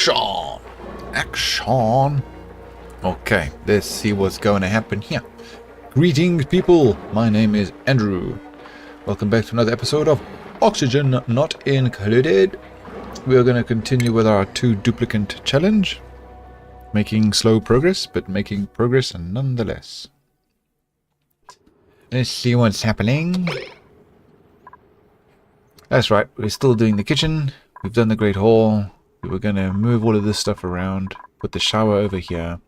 Action! Action! Okay, let's see what's going to happen here. Greetings, people. My name is Andrew. Welcome back to another episode of Oxygen Not Included. We are going to continue with our 2 duplicant challenge. Making slow progress, but making progress nonetheless. Let's see what's happening. That's right, we're still doing the kitchen. We've done the Great Hall. We're going to move all of this stuff around. Put the shower over here.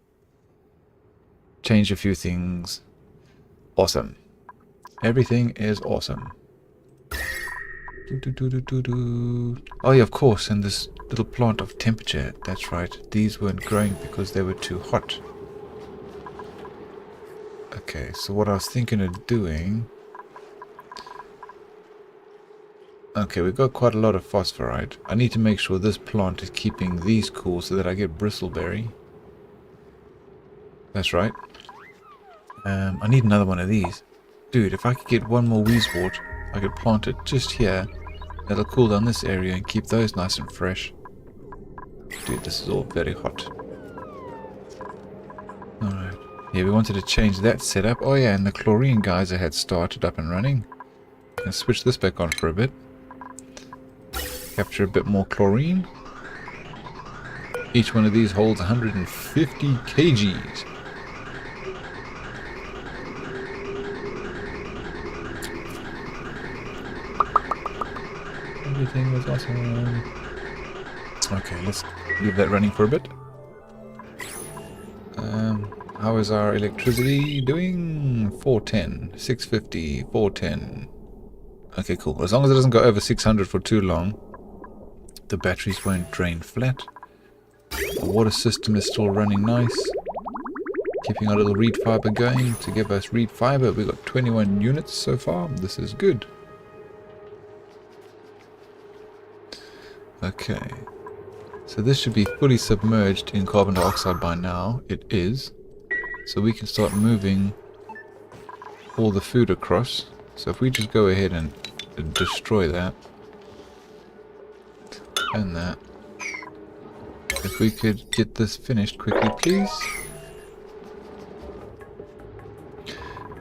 Change a few things. Awesome. Everything is awesome. Oh yeah, of course, and this little plant of temperature. That's right. These weren't growing because they were too hot. Okay, so what I was thinking of doing... Okay, we've got quite a lot of phosphorite. I need to make sure this plant is keeping these cool so that I get bristleberry. That's right. I need another one of these. Dude, if I could get one more wheezewort, I could plant it just here. That'll cool down this area and keep those nice and fresh. Dude, this is all very hot. Alright. Yeah, we wanted to change that setup. Oh yeah, and the chlorine geyser had started up and running. Let's switch this back on for a bit. Capture a bit more chlorine. Each one of these holds 150 kgs. Everything was awesome. Okay, let's leave that running for a bit. How is our electricity doing? 410, 650, 410. Okay, cool. As long as it doesn't go over 600 for too long, the batteries won't drain flat. The water system is still running nice. Keeping our little reed fiber going to give us reed fiber. We've got 21 units so far. This is good. Okay. So this should be fully submerged in carbon dioxide by now. It is. So we can start moving all the food across. So if we just go ahead and destroy that. And that. If we could get this finished quickly, please.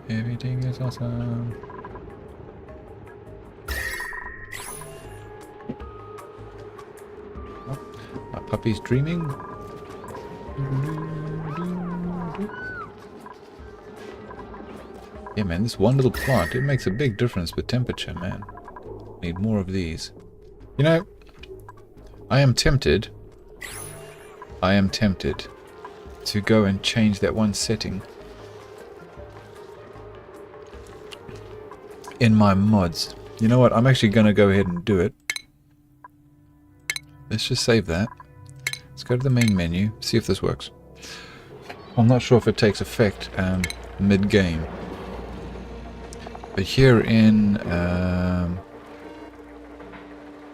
Everything is awesome. Oh, my puppy's dreaming. Yeah, man, this one little plant, it makes a big difference with temperature, man. Need more of these. You know, I am tempted to go and change that one setting in my mods. You know what? I'm actually going to go ahead and do it. Let's just save that. Let's go to the main menu, see if this works. I'm not sure if it takes effect mid-game. But here in...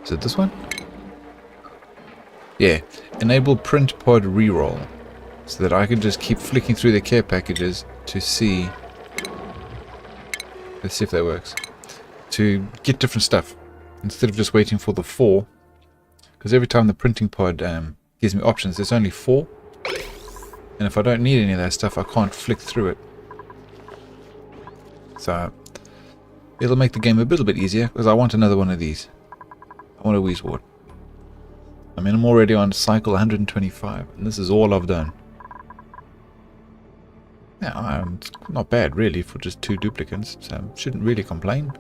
is it this one? Yeah. Enable print pod reroll. So that I can just keep flicking through the care packages to see... Let's see if that works. To get different stuff. Instead of just waiting for the 4. Because every time the printing pod gives me options, there's only 4. And if I don't need any of that stuff, I can't flick through it. So... it'll make the game a little bit easier, because I want another one of these. I want a wheezewort. I mean, I'm already on cycle 125, and this is all I've done. Yeah, I'm not bad, really, for just 2 duplicants, so shouldn't really complain.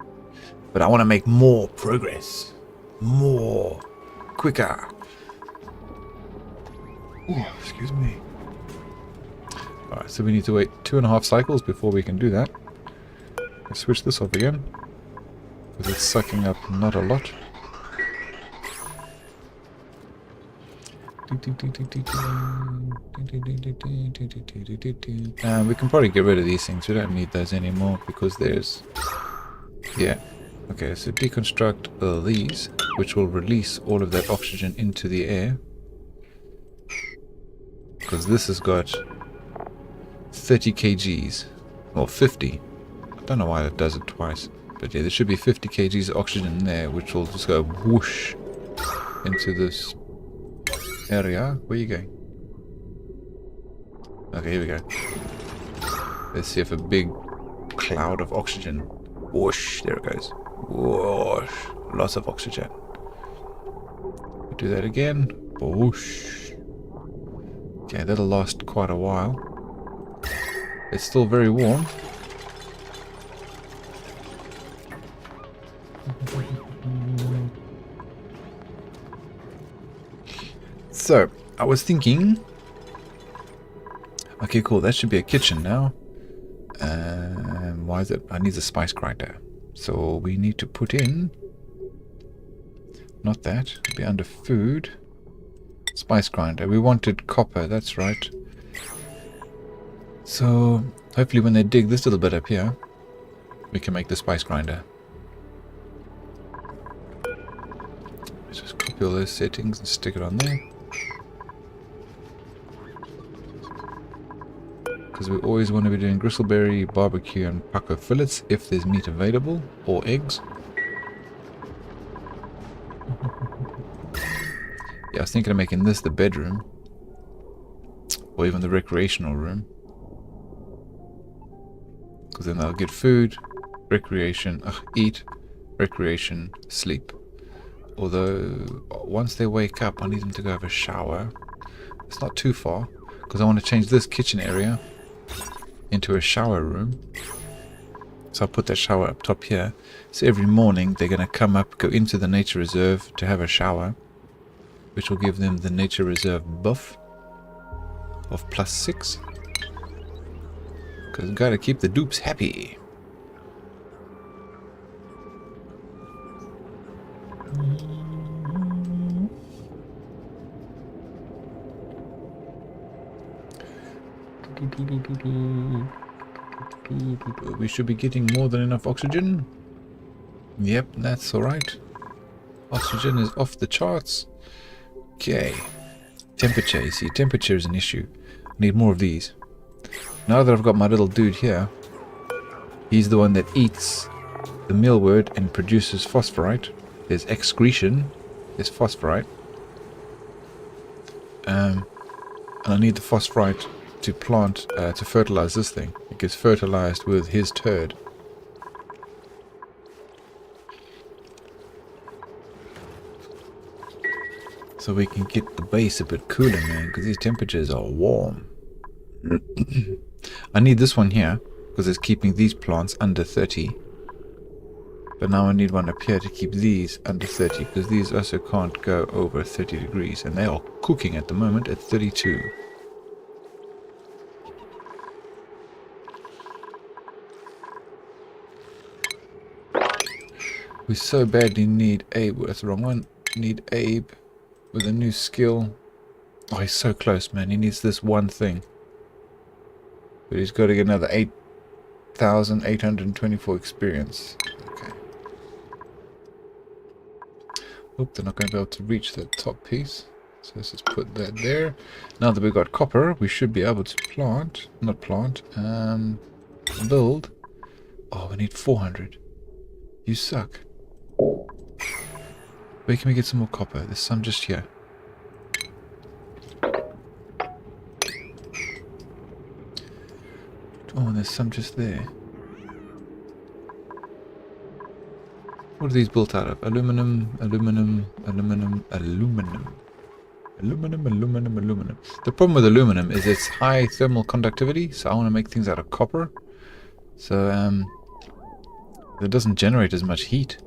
But I want to make more progress. More. Quicker. Ooh, excuse me. Alright, so we need to wait 2.5 cycles before we can do that. Let's switch this off again, because it's sucking up not a lot. We can probably get rid of these things. We don't need those anymore because there's... yeah. Okay, so deconstruct these, which will release all of that oxygen into the air. Because this has got 30 kgs, or 50. I don't know why it does it twice. But yeah, there should be 50 kgs of oxygen in there, which will just go whoosh into this area. Where are you going? Okay, here we go. Let's see if a big cloud of oxygen. Whoosh, there it goes. Whoosh, lots of oxygen. Do that again. Whoosh. Okay, that'll last quite a while. It's still very warm. So, I was thinking... Okay, cool. That should be a kitchen now. Why is it? I need a spice grinder. So we need to put in... Not that. It'll be under food. Spice grinder. We wanted copper. That's right. So hopefully when they dig this little bit up here, we can make the spice grinder. Let's just copy all those settings and stick it on there. Because we always want to be doing gristleberry, barbecue and pucker fillets if there's meat available, or eggs. Yeah, I was thinking of making this the bedroom, or even the recreational room. Because then they'll get food, recreation, eat, recreation, sleep. Although, once they wake up, I need them to go have a shower. It's not too far, because I want to change this kitchen area into a shower room. So I'll put that shower up top here. So every morning they're going to come up, go into the nature reserve to have a shower, which will give them the nature reserve buff of +6. Because gotta keep the dupes happy. We should be getting more than enough oxygen. Yep, that's alright. Oxygen is off the charts. Okay. Temperature, you see, temperature is an issue. I need more of these. Now that I've got my little dude here, he's the one that eats the mealworm and produces phosphorite. There's excretion, there's phosphorite. And I need the phosphorite to plant, to fertilize this thing. It gets fertilized with his turd. So we can get the base a bit cooler, man, because these temperatures are warm. I need this one here, because it's keeping these plants under 30. But now I need one up here to keep these under 30, because these also can't go over 30 degrees. And they are cooking at the moment at 32. We so badly need Abe. That's the wrong one. Need Abe with a new skill. Oh, he's so close, man. He needs this one thing. But he's got to get another 8,824 experience. Okay. Oop, they're not going to be able to reach the top piece. So let's just put that there. Now that we've got copper, we should be able to plant. Not plant. Build. Oh, we need 400. You suck. Where can we get some more copper? There's some just here. Oh, there's some just there. What are these built out of? Aluminum, aluminum, aluminum, aluminum. Aluminum, aluminum, aluminum. The problem with aluminum is its high thermal conductivity, so I want to make things out of copper. So, it doesn't generate as much heat.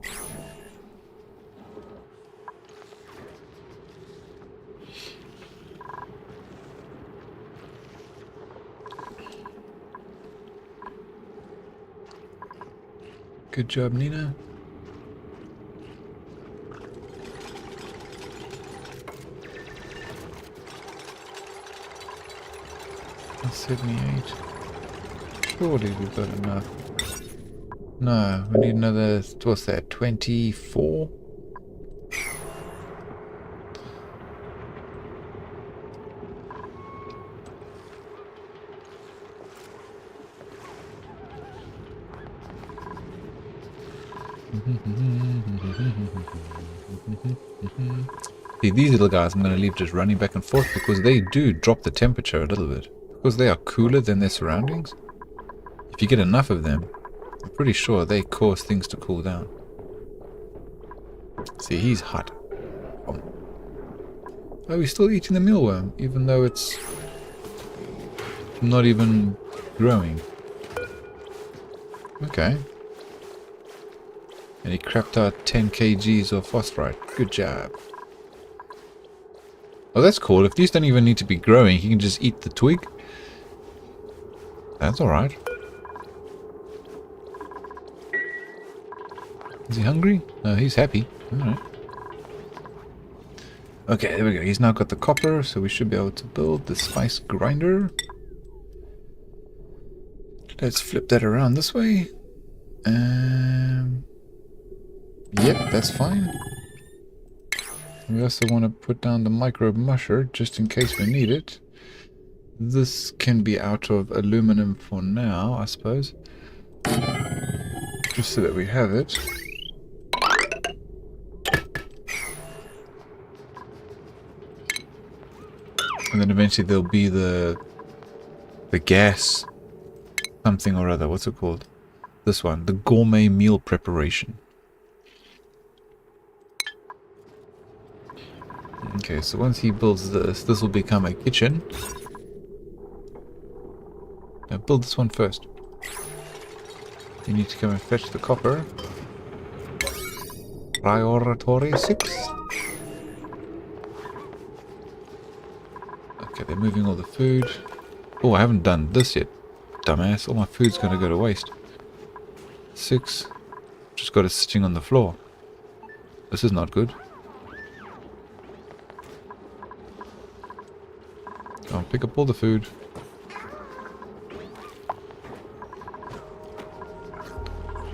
Good job, Nina. That's 78. Surely we've got enough. No, we need another, what's that, 24? See, these little guys I'm going to leave just running back and forth because they do drop the temperature a little bit. Because they are cooler than their surroundings. If you get enough of them, I'm pretty sure they cause things to cool down. See, he's hot. Oh, he's still eating the mealworm, even though it's not even growing. Okay. And he crapped out 10 kgs of phosphorite. Good job. Oh, that's cool. If these don't even need to be growing, he can just eat the twig. That's alright. Is he hungry? No, he's happy. Alright. Okay, there we go. He's now got the copper, so we should be able to build the spice grinder. Let's flip that around this way. Yep, that's fine. We also want to put down the micro musher, just in case we need it. This can be out of aluminum for now, I suppose. Just so that we have it. And then eventually there'll be the gas something or other. What's it called? This one, the gourmet meal preparation. Okay, so once he builds this, this will become a kitchen. Now build this one first. You need to come and fetch the copper. Priority 6. Okay, they're moving all the food. Oh, I haven't done this yet, dumbass. All my food's gonna go to waste. 6. Just got it sitting on the floor. This is not good. I'll pick up all the food.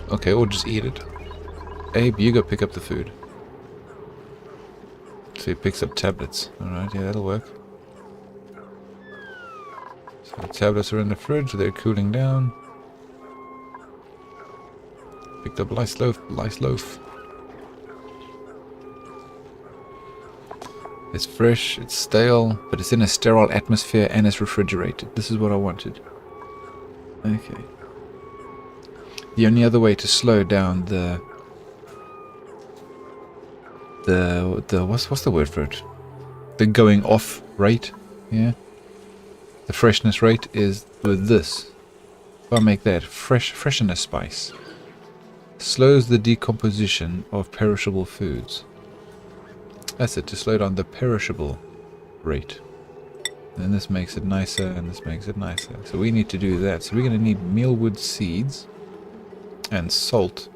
Okay, or just eat it. Abe, you go pick up the food. So he picks up tablets. Alright, yeah, that'll work. So the tablets are in the fridge, they're cooling down. Picked up lice loaf. It's fresh, it's stale, but it's in a sterile atmosphere and it's refrigerated. This is what I wanted. Okay. The only other way to slow down the what's the word for it? The going off rate, yeah. The freshness rate is with this. If I make that freshness spice, slows the decomposition of perishable foods. That's it, to slow down the perishable rate. And this makes it nicer, and this makes it nicer. So we need to do that. So we're going to need mealwood seeds and salt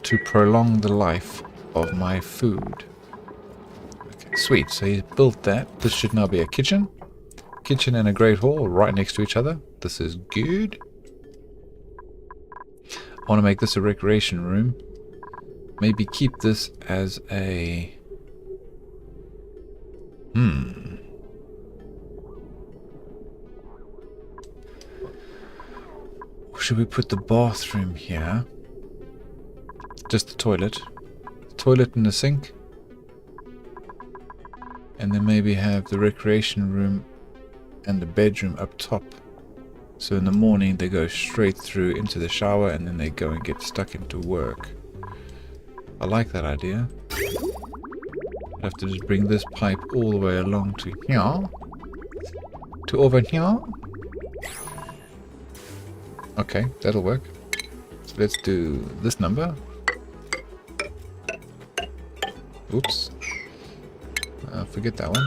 to prolong the life of my food. Okay, sweet. So he's built that. This should now be a kitchen. Kitchen and a great hall right next to each other. This is good. I want to make this a recreation room. Maybe keep this as a... Should we put the bathroom here? Just the toilet. Toilet and the sink. And then maybe have the recreation room and the bedroom up top. So in the morning they go straight through into the shower and then they go and get stuck into work. I like that idea. I have to just bring this pipe all the way along to here. To over here. Okay, that'll work. So let's do this number. Oops. Forget that one.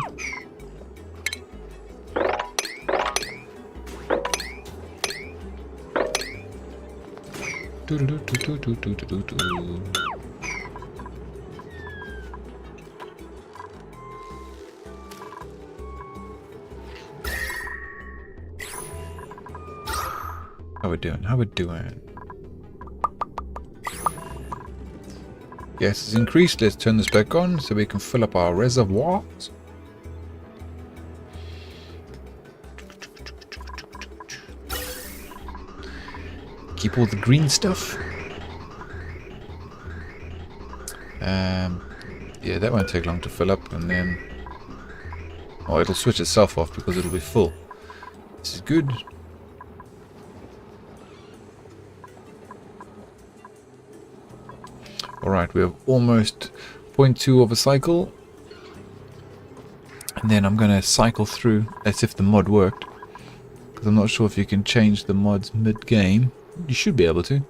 How we doing? How we doing? Gas is increased. Let's turn this back on so we can fill up our reservoirs. Keep all the green stuff. Yeah, that won't take long to fill up, and then... Oh, it'll switch itself off because it'll be full. This is good. Alright, we have almost 0.2 of a cycle. And then I'm going to cycle through as if the mod worked. Because I'm not sure if you can change the mods mid-game. You should be able to.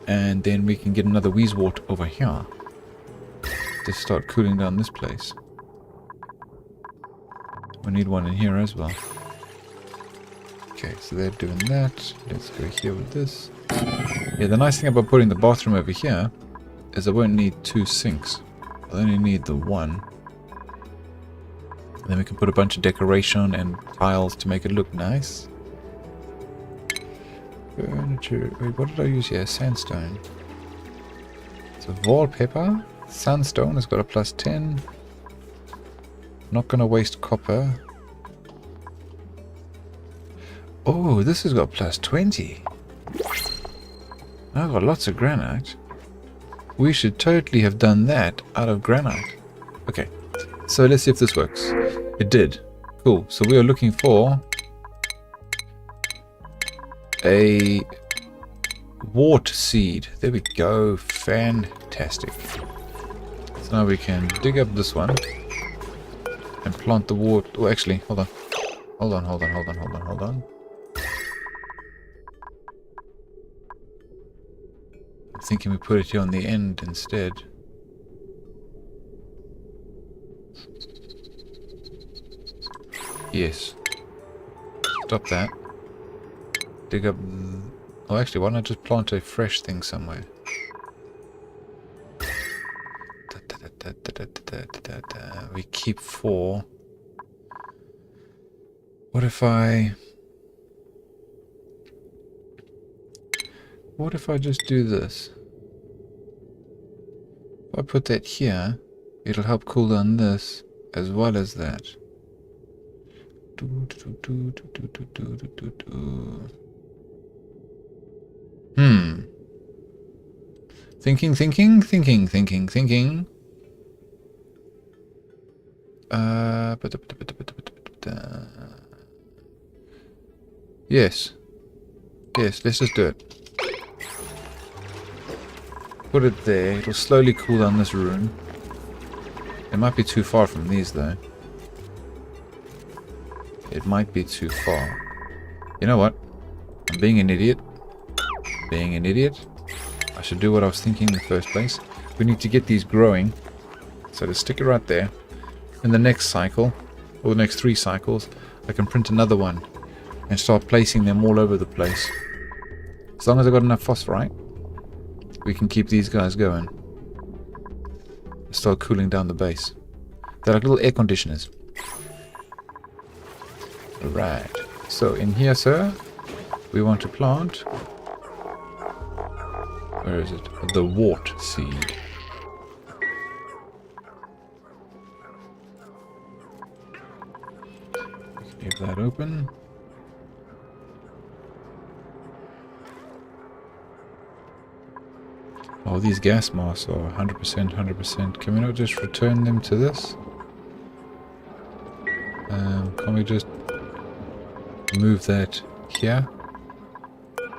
And then we can get another Wheezewort over here. To start cooling down this place. We need one in here as well. Okay, so they're doing that. Let's go here with this. Yeah, the nice thing about putting the bathroom over here is I won't need 2 sinks. I'll only need the one. And then we can put a bunch of decoration and tiles to make it look nice. Furniture. Wait, what did I use here? Sandstone. So wallpaper. Sandstone has got a +10. Not gonna waste copper. Oh, this has got +20. I've got lots of granite. We should totally have done that out of granite. Okay, so let's see if this works. It did. Cool. So we are looking for a wart seed. There we go. Fantastic. So now we can dig up this one and plant the wart. Oh, actually, hold on. Hold on. I'm thinking we put it here on the end instead. Yes. Stop that. Dig up... Oh, actually, why not just plant a fresh thing somewhere? We keep 4. What if I just do this? If I put that here, it'll help cool down this as well as that. Thinking. Yes, let's just do it. Put it there. It'll slowly cool down this room. It might be too far from these, though. It might be too far. You know what? I'm being an idiot. I should do what I was thinking in the first place. We need to get these growing. So to stick it right there. In the next cycle, or the next 3 cycles, I can print another one and start placing them all over the place. As long as I've got enough phosphorite, we can keep these guys going. Start cooling down the base. They're like little air conditioners. Alright. So in here, sir, we want to plant... Where is it? The wart seed. Leave that open. Oh, these gas masks are 100%. Can we not just return them to this? Can we just move that here?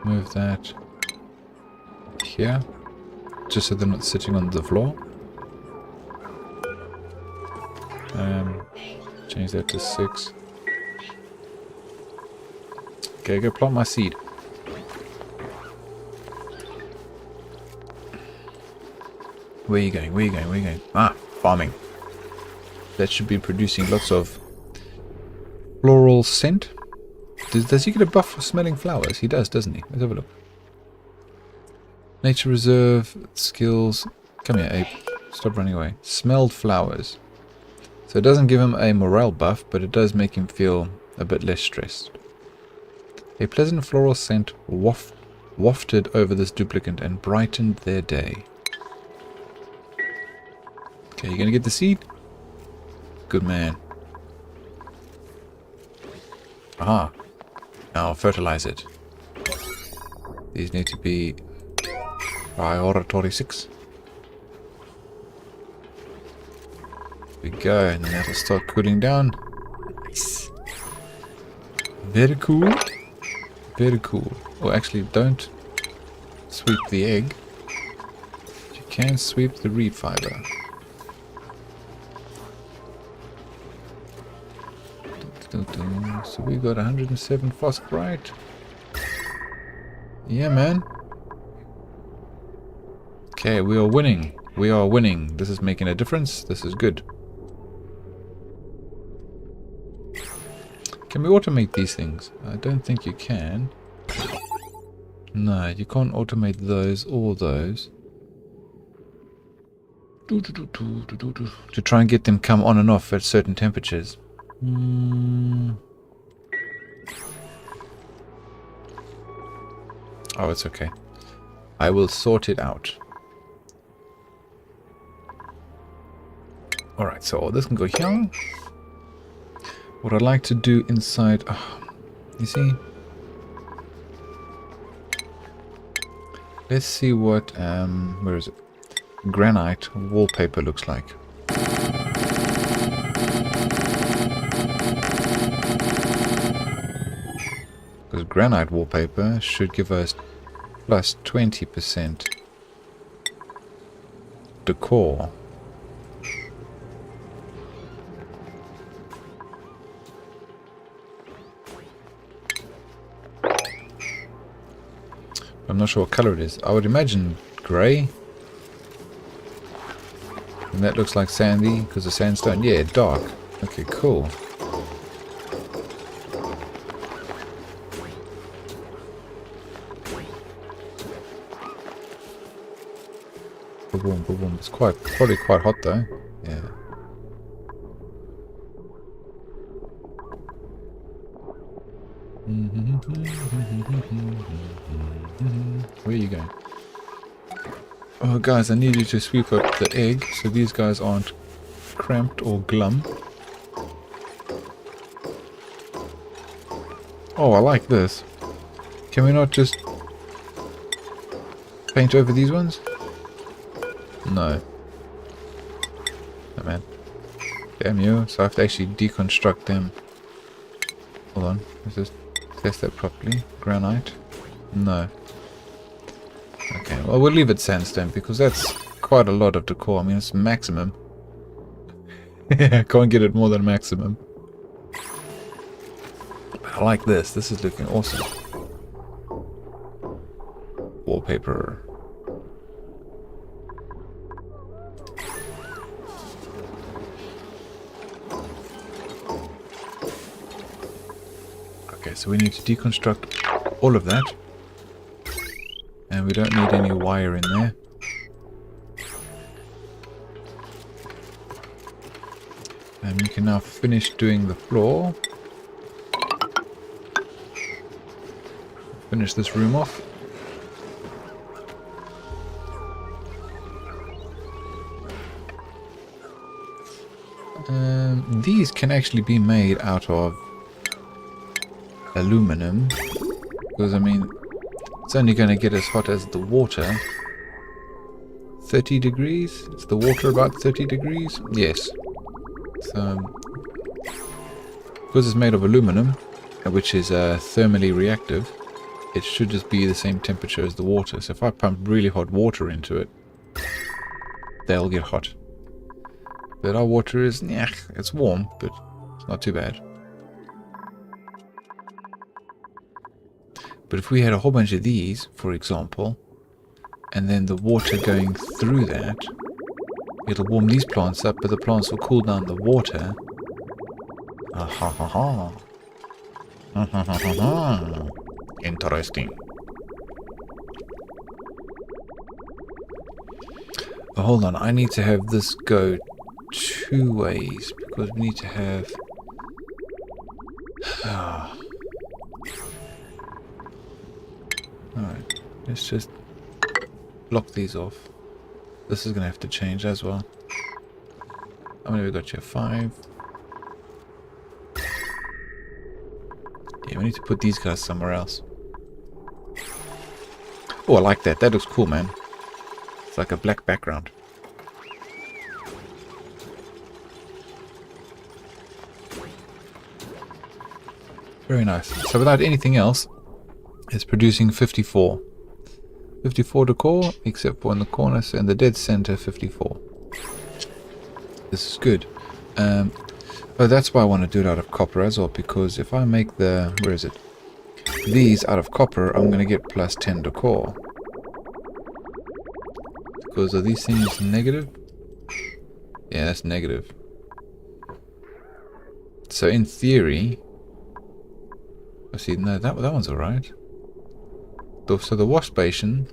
Move that here? Just so they're not sitting on the floor. Change that to 6. Okay, go plant my seed. Where are you going? Ah, farming. That should be producing lots of floral scent. Does he get a buff for smelling flowers? He does, doesn't he? Let's have a look. Nature reserve, skills. Come here, ape. Stop running away. Smelled flowers. So it doesn't give him a morale buff, but it does make him feel a bit less stressed. A pleasant floral scent wafted over this duplicant and brightened their day. Okay, you gonna get the seed? Good man. Aha. Now I'll fertilize it. These need to be priority 6. we go, and then that'll start cooling down. Nice. Very cool. Very cool. Or actually, don't sweep the egg. You can sweep the reed fiber. So we got 107 phosphorite. Yeah, man. Okay, we are winning. We are winning. This is making a difference. This is good. Can we automate these things? I don't think you can. No, you can't automate those or those. To try and get them come on and off at certain temperatures. Oh, it's okay. I will sort it out. Alright, so this can go here. What I'd like to do inside... you see? Let's see what... where is it? Granite wallpaper looks like. Because granite wallpaper should give us plus 20% decor. I'm not sure what color it is. I would imagine grey. And that looks like sandy because of sandstone. Yeah, dark. Okay, cool. Boom, boom, boom. It's probably quite hot though. Yeah. Where are you going? Oh guys, I need you to sweep up the egg so these guys aren't cramped or glum. Oh, I like this. Can we not just paint over these ones? No. Oh man. Damn you. So I have to actually deconstruct them. Hold on. Let's just test that properly. Granite. No. Okay, well we'll leave it sandstone because that's quite a lot of decor. I mean it's maximum. Yeah, can't get it more than maximum. But I like this. This is looking awesome. Wallpaper. Okay, so we need to deconstruct all of that. And we don't need any wire in there. And we can now finish doing the floor. Finish this room off. These can actually be made out of aluminum. Because, I mean, it's only going to get as hot as the water. 30 degrees? Is the water about 30 degrees? Yes. So, because it's made of aluminum, which is thermally reactive, it should just be the same temperature as the water. So if I pump really hot water into it, they'll get hot. But our water is, yeah, it's warm, but it's not too bad. But if we had a whole bunch of these, for example, and then the water going through that, it'll warm these plants up, but the plants will cool down the water. Ah ha ha ha. Ah ha ha ha ha. Interesting. Oh, hold on, I need to have this go two ways because we need to have. Alright, let's just block these off. This is gonna have to change as well. How many we got here? 5. Yeah, we need to put these guys somewhere else. Oh, I like that. That looks cool, man. It's like a black background. Very nice. So without anything else, it's producing 54. 54 decor, except for in the corner, so in the dead center, 54. This is good. But that's why I want to do it out of copper as well, because if I make the... where is it? These out of copper, I'm going to get plus 10 decor. Because are these things negative? Yeah, that's negative. So in theory... I see, no, that one's alright. So the wash basin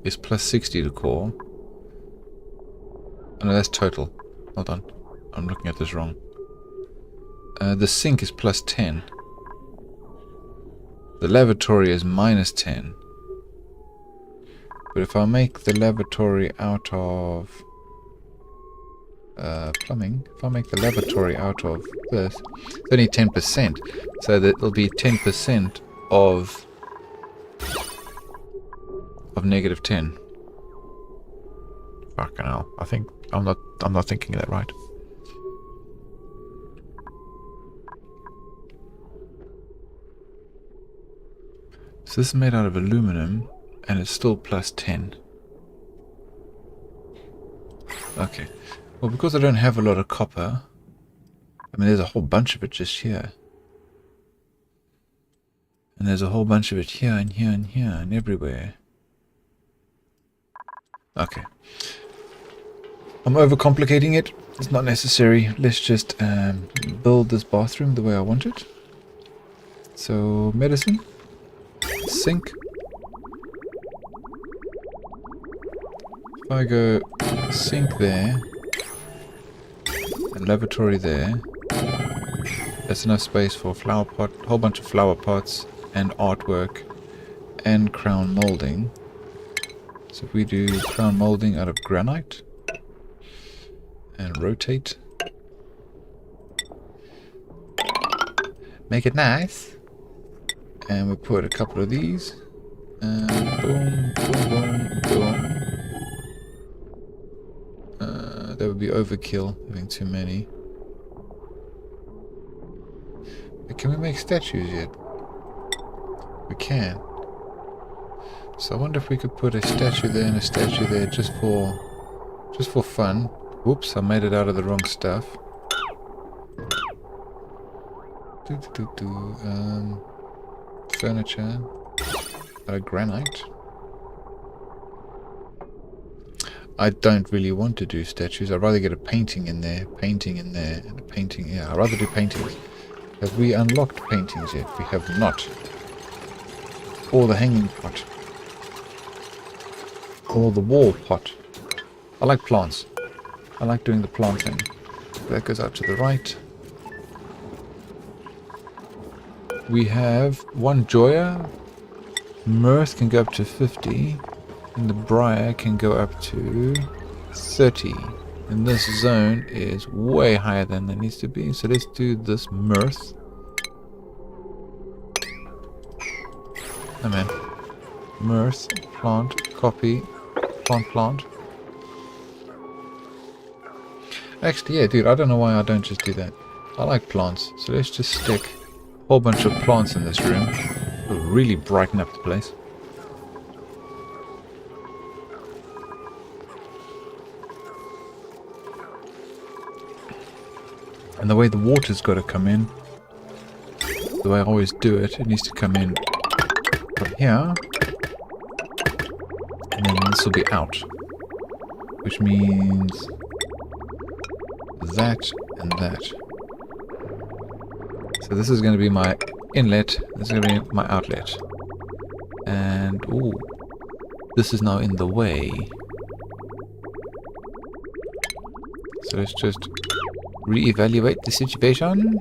is plus 60 decor. Oh, no, that's total. Hold on. I'm looking at this wrong. The sink is plus 10. The lavatory is minus 10. But if I make the lavatory out of plumbing, if I make the lavatory out of this, it's only 10%. So that it'll be 10% of negative 10. Fucking hell. I think I'm not thinking that right. So this is made out of aluminum and it's still plus 10. Okay. Well, because I don't have a lot of copper, I mean there's a whole bunch of it just here. And there's a whole bunch of it here and here and here and everywhere. Okay. I'm overcomplicating it. It's not necessary. Let's just build this bathroom the way I want it. So, medicine. Sink. If I go sink there and lavatory there, that's enough space for a flower pot, a whole bunch of flower pots and artwork and crown molding. So if we do crown molding out of granite and rotate, make it nice, and we put a couple of these and boom, boom, boom, boom. That would be overkill, having too many. But can we make statues yet? We can. So I wonder if we could put a statue there and a statue there just for fun. Whoops, I made it out of the wrong stuff. Furniture out of granite. I don't really want to do statues. I'd rather get a painting in there, and a painting. Yeah, I'd rather do paintings. Have we unlocked paintings yet? We have not. Or the hanging pot. Or the wall pot. I like plants. I like doing the plant thing. That goes out to the right. We have one Joya. Mirth can go up to 50. And the Briar can go up to 30. And this zone is way higher than it needs to be. So let's do this Mirth. Oh man. Mirth, plant, copy, plant. Actually, yeah, dude, I don't know why I don't just do that. I like plants. So let's just stick a whole bunch of plants in this room. It'll really brighten up the place. And the way the water's got to come in, the way I always do it, it needs to come in from here, and then this will be out, which means that and that. So this is going to be my inlet, this is going to be my outlet, and ooh, this is now in the way. So let's just re-evaluate the situation.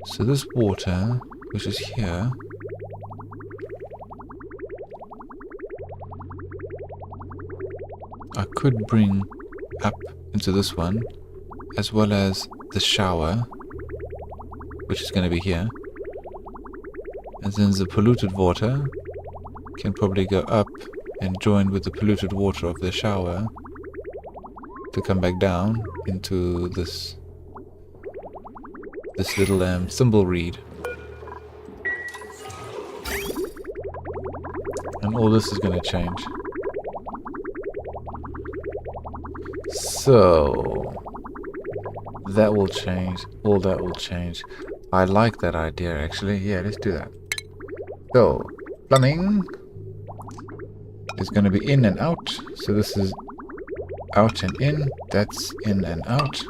So this water, which is here, I could bring up into this one, as well as the shower, which is going to be here. And then the polluted water can probably go up and join with the polluted water of the shower to come back down into this little thimble reed. And all this is going to change. So that will change. All that will change. I like that idea actually. Yeah, let's do that. So plumbing is going to be in and out. So this is out and in. That's in and out.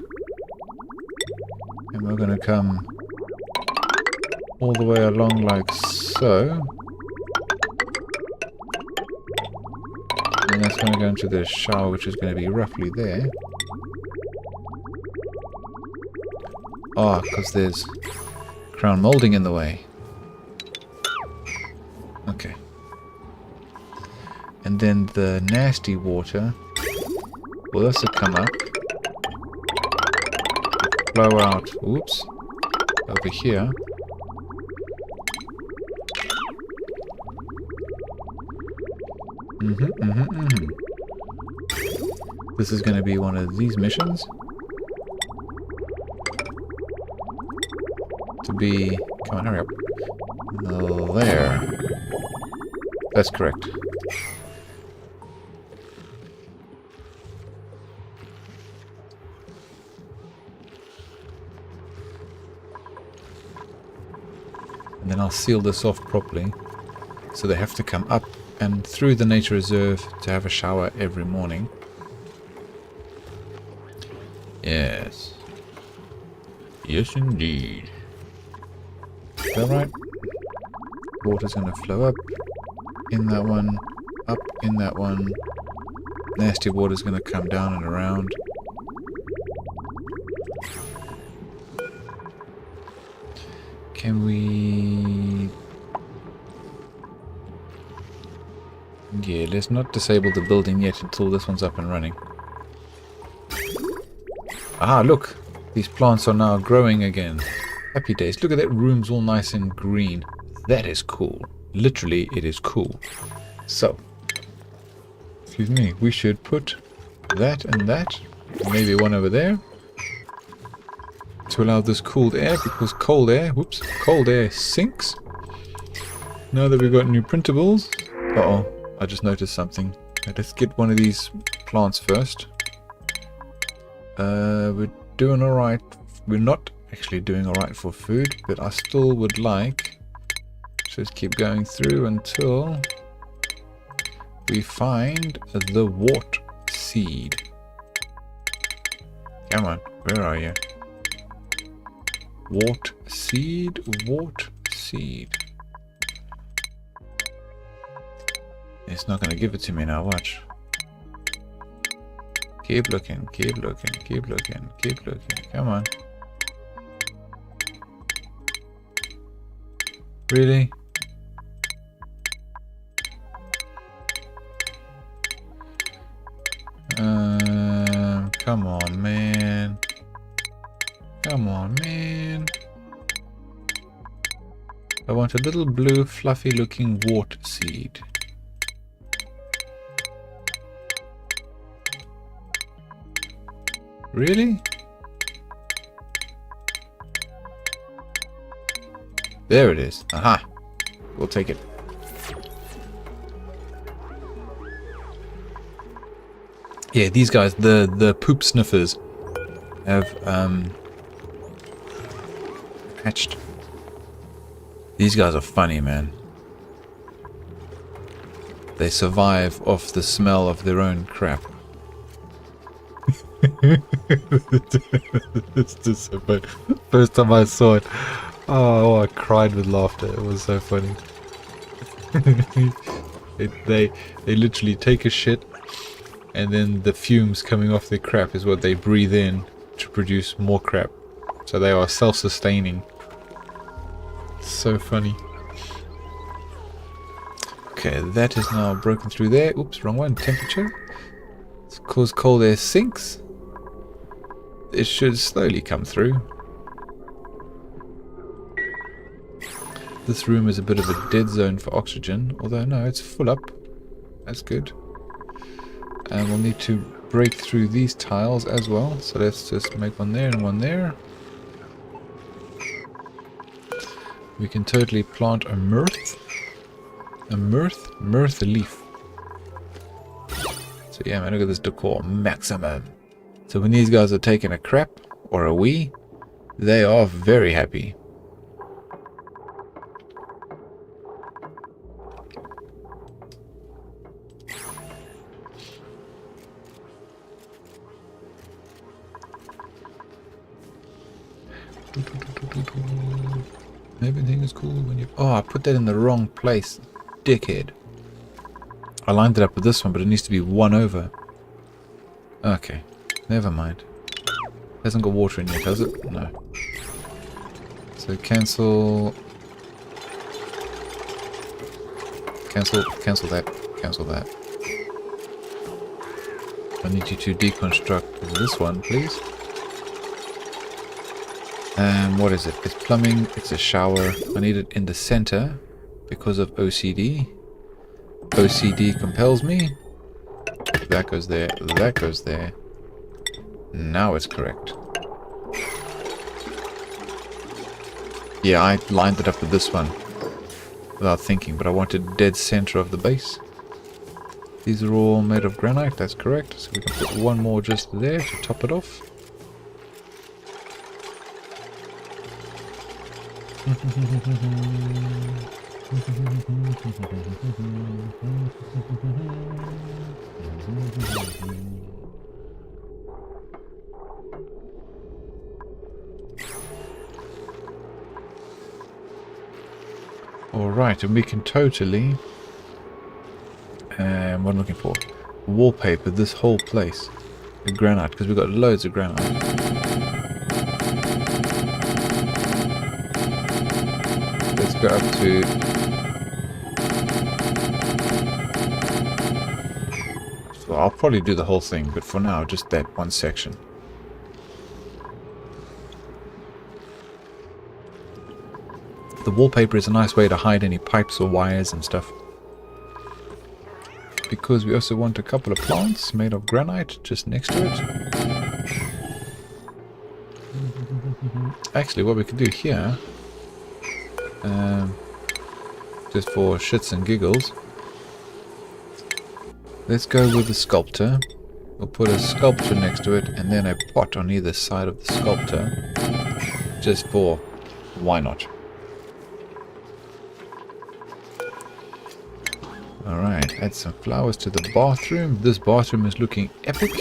And we're going to come all the way along like so. And that's going to go into the shower, which is going to be roughly there. Ah, because there's crown molding in the way. Okay. And then the nasty water will also come up, flow out, oops, over here. This is going to be one of these missions. To be... Come on, hurry up. There. That's correct. And then I'll seal this off properly. So they have to come up and through the nature reserve to have a shower every morning. Yes. Yes, indeed. Is that right? Water's going to flow up in that one, up in that one. Nasty water's going to come down and around. Can we... Yeah, let's not disable the building yet until this one's up and running. Ah, look! These plants are now growing again. Happy days. Look at that, room's all nice and green. That is cool. Literally, it is cool. So, excuse me, we should put that and that. Maybe one over there. To allow this cooled air, because cold air, whoops, cold air sinks. Now that we've got new printables. Uh-oh, I just noticed something. Let's get one of these plants first. We're doing alright. We're not actually doing alright for food, but I still would like to just keep going through until we find the wart seed. Come on, where are you? Wart seed, wart seed. It's not going to give it to me now, watch. Keep looking, keep looking, keep looking, keep looking. Come on. Really? Come on, man. Come on, man. I want a little blue, fluffy looking wart seed. Really? There it is. Aha. We'll take it. Yeah, these guys, the poop sniffers, have hatched. These guys are funny, man. They survive off the smell of their own crap. It's just so funny. First time I saw it, oh, I cried with laughter. It was so funny. They literally take a shit, and then the fumes coming off their crap is what they breathe in to produce more crap. So they are self-sustaining. So funny. Okay, that is now broken through there. Oops, wrong one. Temperature. It's because cold air sinks. It should slowly come through. This room is a bit of a dead zone for oxygen, although no, it's full up. That's good. And we'll need to break through these tiles as well. So let's just make one there and one there. We can totally plant a mirth. A mirth leaf. So yeah, man, look at this decor. Maximum. So when these guys are taking a crap or a wee, they are very happy. Everything is cool when you... Oh, I put that in the wrong place. Dickhead. I lined it up with this one, but it needs to be one over. Okay. Never mind. Hasn't got water in yet, has it? No. So cancel... Cancel that. Cancel that. I need you to deconstruct this one, please. What is it? It's plumbing, it's a shower. I need it in the center because of OCD. OCD compels me. That goes there, that goes there. Now it's correct. Yeah, I lined it up with this one without thinking, but I wanted dead center of the base. These are all made of granite, that's correct. So we can put one more just there to top it off. Alright, and we can totally... what am I looking for? Wallpaper this whole place with granite, because we've got loads of granite. Let's go up to... Well, I'll probably do the whole thing, but for now, just that one section. The wallpaper is a nice way to hide any pipes or wires and stuff. Because we also want a couple of plants made of granite just next to it. Actually, what we could do here, just for shits and giggles, let's go with the sculptor. We'll put a sculpture next to it and then a pot on either side of the sculptor. Just for why not? Alright, add some flowers to the bathroom. This bathroom is looking epic.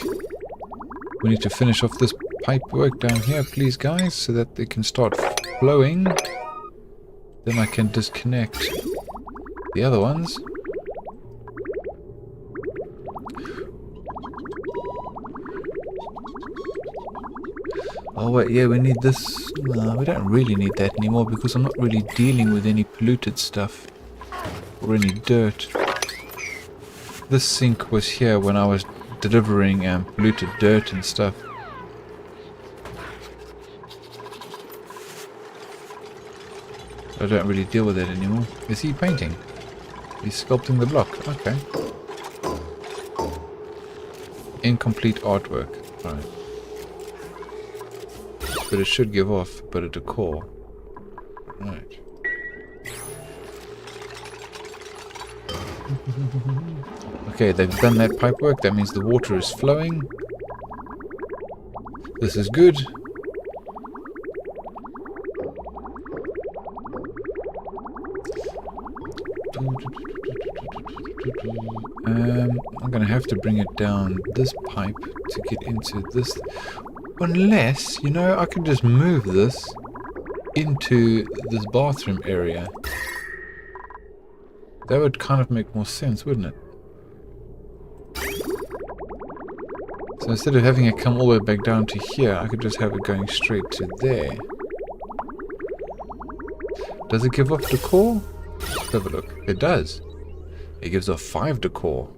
We need to finish off this pipe work down here, please guys, so that they can start flowing. Then I can disconnect the other ones. Oh wait, yeah, we need this. No, we don't really need that anymore because I'm not really dealing with any polluted stuff or any dirt. This sink was here when I was delivering polluted dirt and stuff. I don't really deal with it anymore. Is he painting? He's sculpting the block. Okay. Incomplete artwork. Right. But it should give off a bit of decor. Right. Okay, they've done that pipe work. That means the water is flowing. This is good. I'm gonna have to bring it down this pipe to get into this. Unless, you know, I can just move this into this bathroom area. That would kind of make more sense, wouldn't it? So instead of having it come all the way back down to here, I could just have it going straight to there. Does it give off decor? Let's have a look. It does. It gives off 5 decor.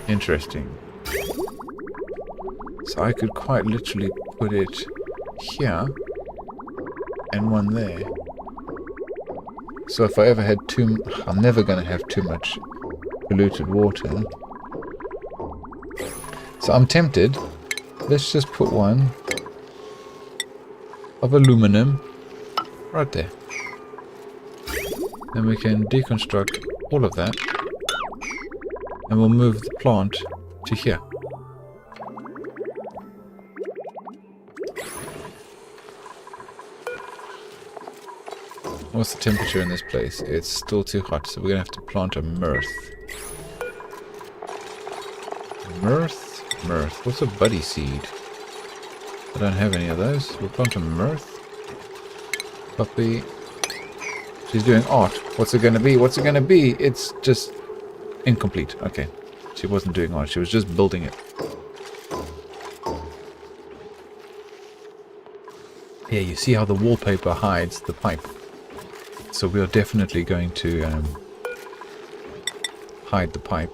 Interesting. So I could quite literally put it here and one there. So if I ever had I'm never going to have too much polluted water. So I'm tempted. Let's just put one of aluminum right there. Then we can deconstruct all of that. And we'll move the plant to here. What's the temperature in this place? It's still too hot, so we're going to have to plant a mirth. Mirth. What's a buddy seed? I don't have any of those. We'll plant a mirth. Puppy. She's doing art. What's it going to be? What's it going to be? It's just incomplete. Okay. She wasn't doing art. She was just building it. Yeah, you see how the wallpaper hides the pipe. So we are definitely going to hide the pipe.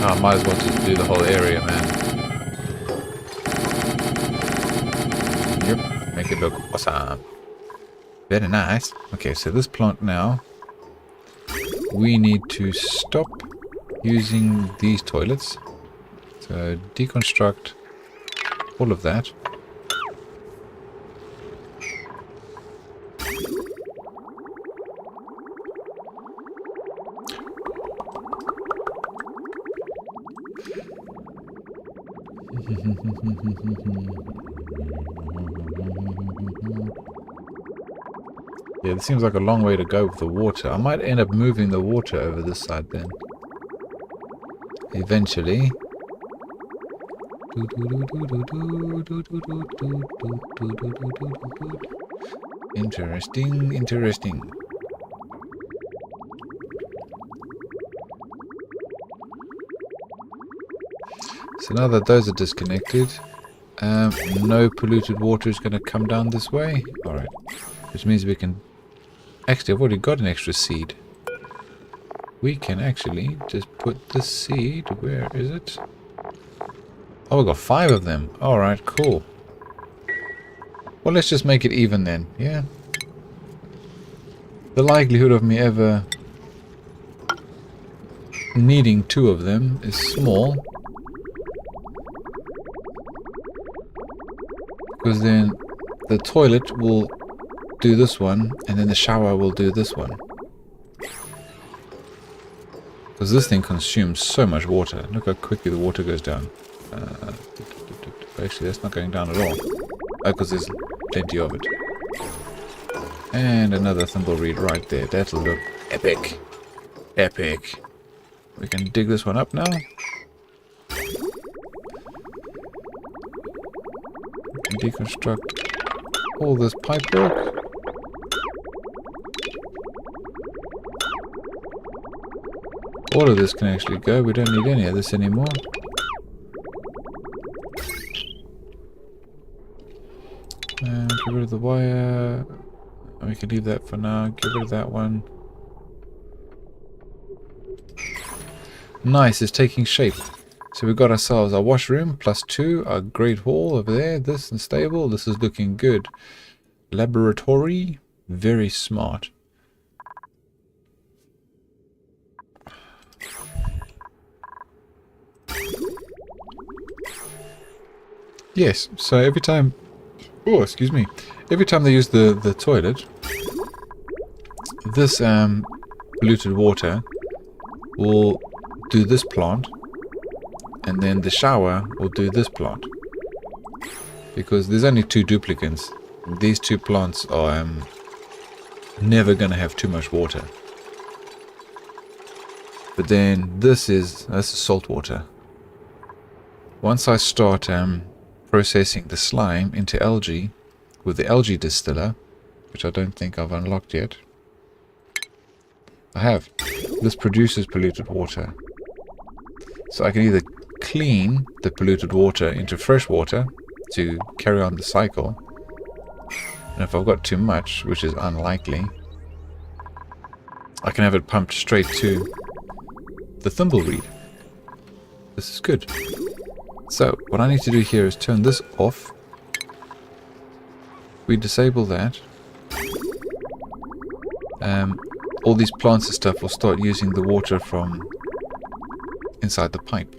I might as well just do the whole area, man. Yep, make it look awesome. Very nice. Okay, so this plant now, we need to stop using these toilets. So deconstruct all of that. Yeah, this seems like a long way to go with the water. I might end up moving the water over this side then. Eventually. Interesting, interesting. So now that those are disconnected, no polluted water is going to come down this way. Alright. Which means we can... Actually, I've already got an extra seed. We can actually just put the seed... Where is it? Oh, we've got 5 of them. Alright, cool. Well, let's just make it even then. Yeah. The likelihood of me ever needing 2 of them is small. Because then the toilet will do this one, and then the shower will do this one. Because this thing consumes so much water. Look how quickly the water goes down. Actually, that's not going down at all. Oh, because there's plenty of it. And another thimbleweed right there. That'll look epic. Epic. We can dig this one up now. Deconstruct all this pipe work. All of this can actually go. We don't need any of this anymore. And get rid of the wire. We can leave that for now. Get rid of that one. Nice, it's taking shape. So we've got ourselves our washroom +2, our great hall over there, this and stable. This is looking good. Laboratory, very smart. Yes, so every time, oh excuse me, every time they use the toilet, this polluted water will do this plant. And then the shower will do this plant. Because there's only 2 duplicants. These 2 plants are never going to have too much water. But then this is salt water. Once I start processing the slime into algae with the algae distiller, which I don't think I've unlocked yet. I have. This produces polluted water. So I can either clean the polluted water into fresh water to carry on the cycle, and if I've got too much, which is unlikely, I can have it pumped straight to the thimbleweed. This is good. So what I need to do here is turn this off. We disable that. all these plants and stuff will start using the water from inside the pipe.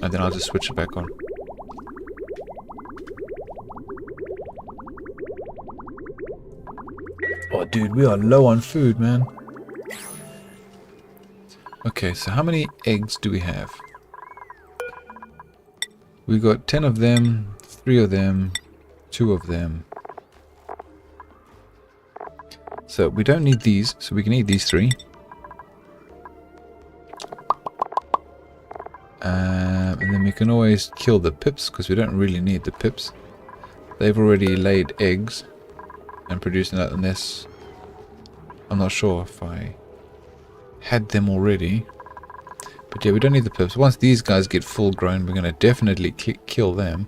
And then I'll just switch it back on. Oh, dude, we are low on food, man. Okay, so how many eggs do we have? We got 10 of them, 3 of them, 2 of them. So we don't need these, so we can eat these 3. And then we can always kill the pips, because we don't really need the pips. They've already laid eggs and produced that, unless... I'm not sure if I had them already. But yeah, we don't need the pips. Once these guys get full grown, we're going to definitely kill them.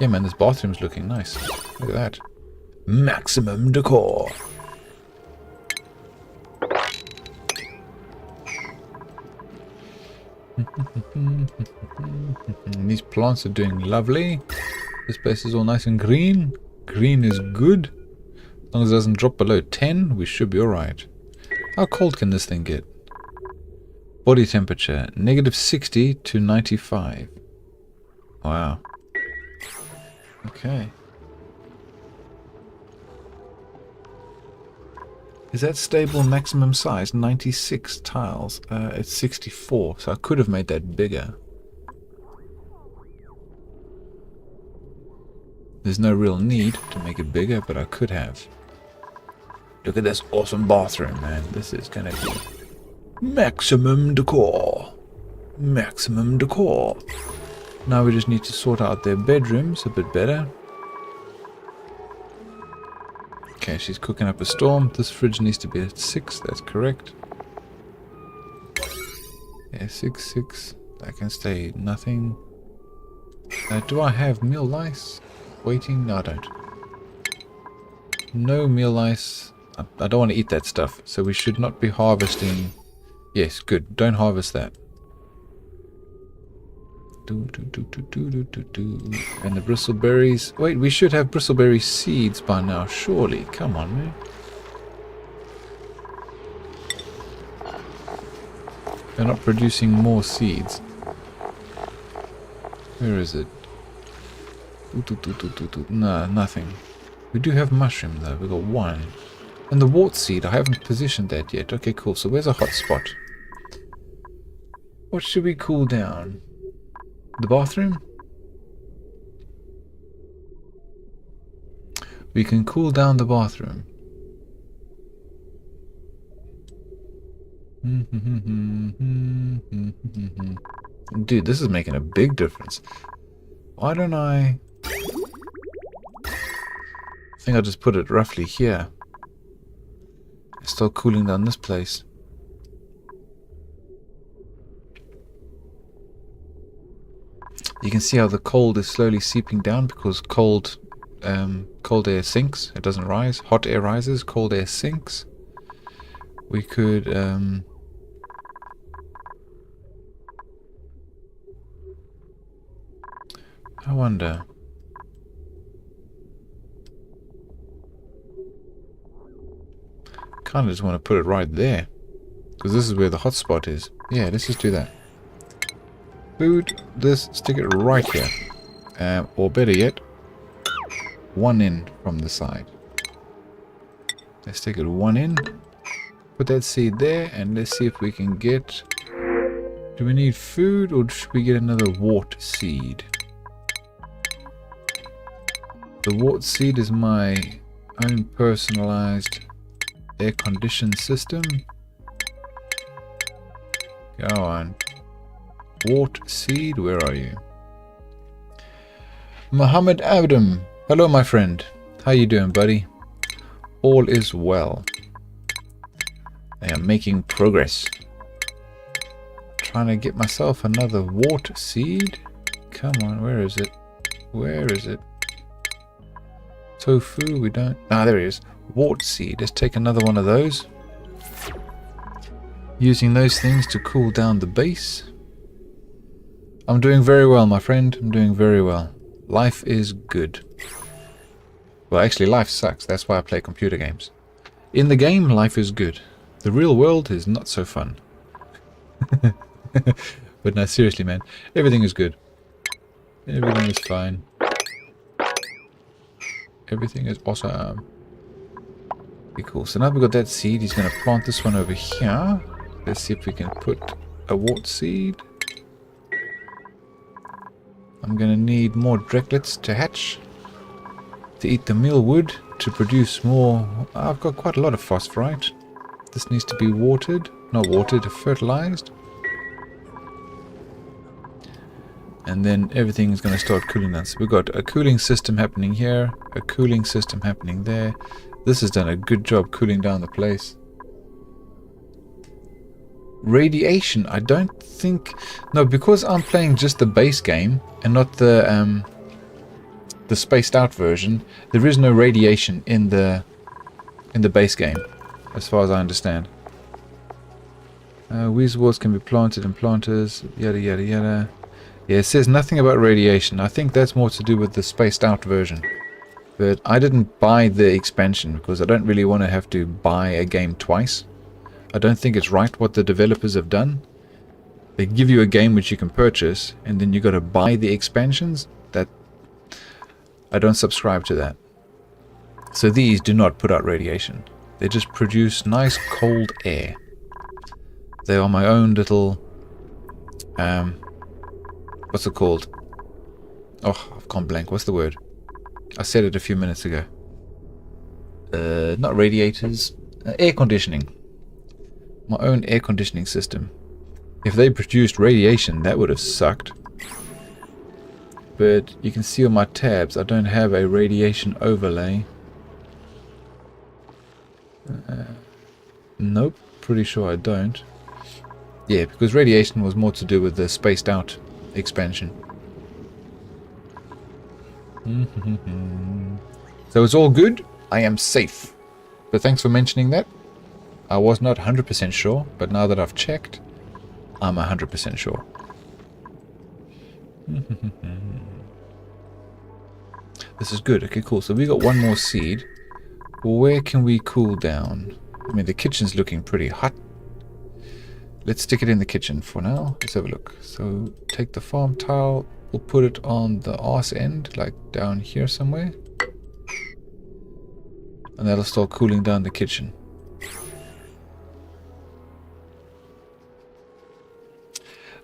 Yeah, man, this bathroom's looking nice. Look at that. Maximum decor. These plants are doing lovely. This place is all nice and green. Green is good. As long as it doesn't drop below 10, we should be alright. How cold can this thing get? Body temperature, -60 to 95. Wow. Okay. Is that stable maximum size? 96 tiles. It's 64, so I could have made that bigger. There's no real need to make it bigger, but I could have. Look at this awesome bathroom, man. This is gonna be maximum decor. Maximum decor. Now we just need to sort out their bedrooms a bit better. Okay, she's cooking up a storm. This fridge needs to be at 6, that's correct. Yeah, 6. That can stay nothing. Do I have meal lice? Waiting? No, I don't. No meal lice. I don't want to eat that stuff, so we should not be harvesting. Yes, good. Don't harvest that. And the bristleberries. Wait, we should have bristleberry seeds by now, surely. Come on, man. They're not producing more seeds. Where is it? No, nothing. We do have mushroom though. We got 1. And the wart seed, I haven't positioned that yet. Okay, cool. So where's a hot spot? What should we cool down? The bathroom? We can cool down the bathroom. Dude, this is making a big difference. Why don't I think I'll just put it roughly here. Start cooling down this place. You can see how the cold is slowly seeping down because cold air sinks. It doesn't rise. Hot air rises. Cold air sinks. We could I wonder. Kind of just want to put it right there because this is where the hot spot is. Yeah, let's just do that. Food, this, stick it right here. Or better yet, 1 in from the side. Let's take it 1 in. Put that seed there and let's see if we can get... Do we need food or should we get another wart seed? The wart seed is my own personalized air conditioned system. Go on. Wart seed, where are you? Muhammad Adam. Hello, my friend. How you doing, buddy? All is well. I am making progress. Trying to get myself another wart seed. Come on, where is it? Where is it? Tofu, we don't... Ah, there it is. Wart seed. Let's take another one of those. Using those things to cool down the base. I'm doing very well, my friend. I'm doing very well. Life is good. Well, actually, life sucks. That's why I play computer games. In the game, life is good. The real world is not so fun. But no, seriously, man. Everything is good. Everything is fine. Everything is awesome. Okay, cool. So now we've got that seed. He's going to plant this one over here. Let's see if we can put a wart seed. I'm going to need more dreglets to hatch. To eat the mealwood. To produce more. I've got quite a lot of phosphorite. This needs to be watered. Not watered, fertilized. And then everything is going to start cooling down. So we've got a cooling system happening here. A cooling system happening there. This has done a good job cooling down the place. Radiation, I don't think... No, because I'm playing just the base game and not the spaced out version, there is no radiation in the base game, as far as I understand. Weasels can be planted in planters, yada yada yada. Yeah, it says nothing about radiation. I think that's more to do with the spaced out version. But I didn't buy the expansion because I don't really want to have to buy a game twice. I don't think it's right what the developers have done. They give you a game which you can purchase and then you got to buy the expansions. That I don't subscribe to that. So these do not put out radiation. They just produce nice cold air. They are my own little what's it called? Oh, I've gone blank. What's the word? I said it a few minutes ago. Not radiators. Air conditioning. My own air conditioning system. If they produced radiation, that would have sucked. But you can see on my tabs, I don't have a radiation overlay. Nope, pretty sure I don't. Yeah, because radiation was more to do with the spaced out expansion. So it's all good. I am safe. But thanks for mentioning that. I was not 100% sure, but now that I've checked, I'm 100% sure. This is good. Okay, cool. So we got one more seed. Where can we cool down? I mean, the kitchen's looking pretty hot. Let's stick it in the kitchen for now. Let's have a look. So take the farm tile. We'll put it on the arse end, like down here somewhere. And that'll start cooling down the kitchen.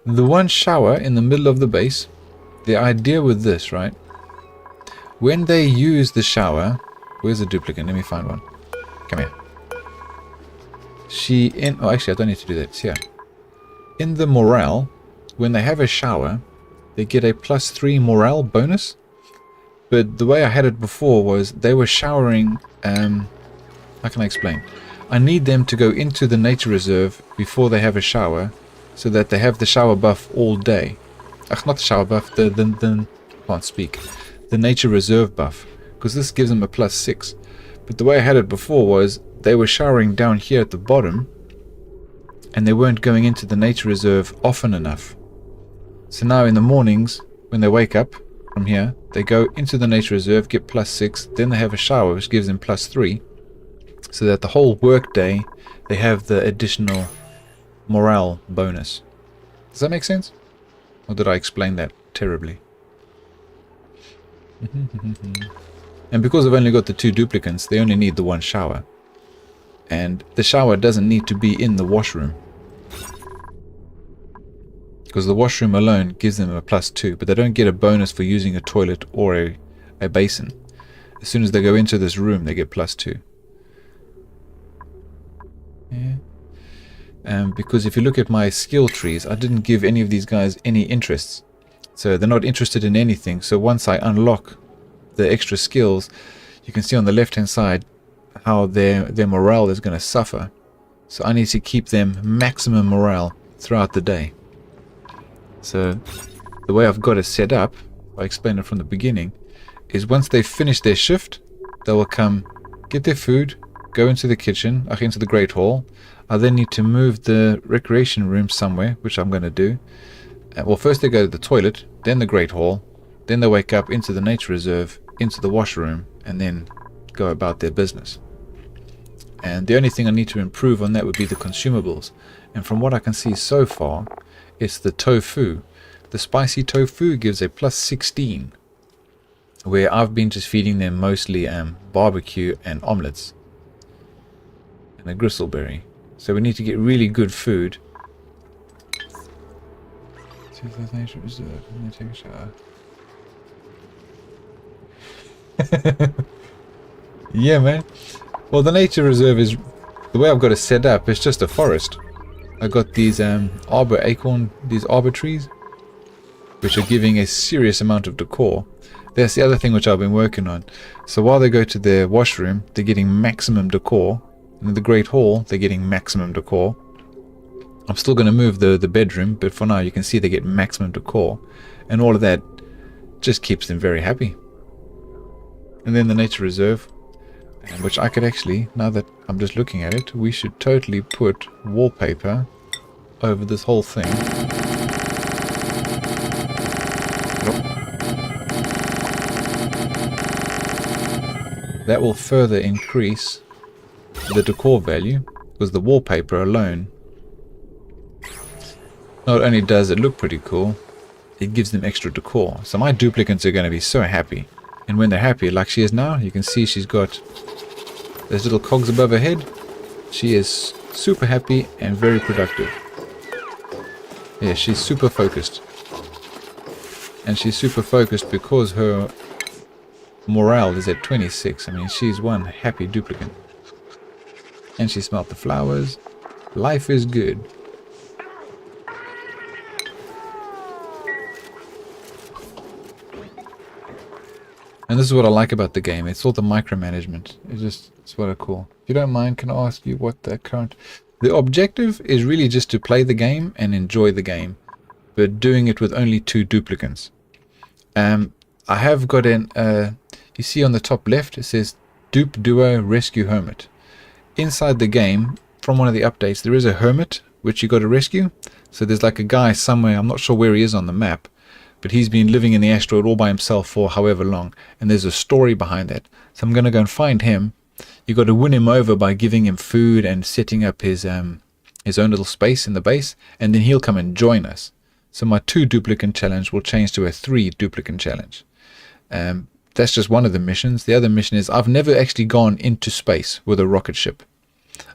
The one shower in the middle of the base, the idea with this, right? When they use the shower, where's the duplicant? Let me find one. Come here. Oh, actually, I don't need to do that. It's here. In the morale, when they have a shower, they get a +3 morale bonus. But the way I had it before was they were showering. How can I explain? I need them to go into the nature reserve before they have a shower, so that they have the shower buff all day. Not the shower buff. The can't speak. The nature reserve buff, because this gives them a +6. But the way I had it before was they were showering down here at the bottom, and they weren't going into the nature reserve often enough. So now in the mornings, when they wake up from here, they go into the nature reserve, get +6, then they have a shower, which gives them +3, so that the whole work day they have the additional morale bonus. Does that make sense? Or did I explain that terribly? And because I've only got the 2 duplicants, they only need the 1 shower. And the shower doesn't need to be in the washroom, because the washroom alone gives them a +2, but they don't get a bonus for using a toilet or a basin. As soon as they go into this room, they get +2. Yeah. Because if you look at my skill trees, I didn't give any of these guys any interests. So they're not interested in anything. So once I unlock the extra skills, you can see on the left hand side how their morale is going to suffer. So I need to keep them maximum morale throughout the day. So the way I've got it set up, I explained it from the beginning, is once they finish their shift, they will come get their food, go into the kitchen, into the Great Hall. I then need to move the recreation room somewhere, which I'm going to do. Well, first they go to the toilet, then the Great Hall, then they wake up into the nature reserve, into the washroom, and then go about their business. And the only thing I need to improve on that would be the consumables. And from what I can see so far, it's the tofu. The spicy tofu gives a plus 16, where I've been just feeding them mostly barbecue and omelets and a gristleberry. So we need to get really good food. See if there's nature reserve. I'm gonna take a shower. Yeah, man. Well, the nature reserve is, the way I've got it set up, it's just a forest. I got these these arbor trees, which are giving a serious amount of decor. That's the other thing which I've been working on. So while they go to their washroom, they're getting maximum decor. And in the Great Hall, they're getting maximum decor. I'm still going to move the bedroom, but for now you can see they get maximum decor. And all of that just keeps them very happy. And then the nature reserve, which I could actually, now that I'm just looking at it, we should totally put wallpaper over this whole thing. That will further increase the decor value, because the wallpaper alone not only does it look pretty cool, it gives them extra decor. So my duplicants are going to be so happy. And when they're happy, like she is now, you can see she's got those little cogs above her head. She is super happy and very productive. Yeah, she's super focused. And she's super focused because her morale is at 26. I mean, she's one happy duplicant. And she smelled the flowers. Life is good. And this is what I like about the game. It's all the micromanagement. It's what I call. If you don't mind, can I ask you what the current... The objective is really just to play the game and enjoy the game, but doing it with only 2 duplicants. I have got an... you see on the top left, it says Dupe Duo Rescue Hermit. Inside the game, from one of the updates, there is a hermit which you got to rescue. So there's like a guy somewhere, I'm not sure where he is on the map, but he's been living in the asteroid all by himself for however long, and there's a story behind that. So I'm going to go and find him. You got to win him over by giving him food and setting up his own little space in the base, and then he'll come and join us. So my 2 duplicant challenge will change to a 3 duplicant challenge. That's just one of the missions. The other mission is I've never actually gone into space with a rocket ship.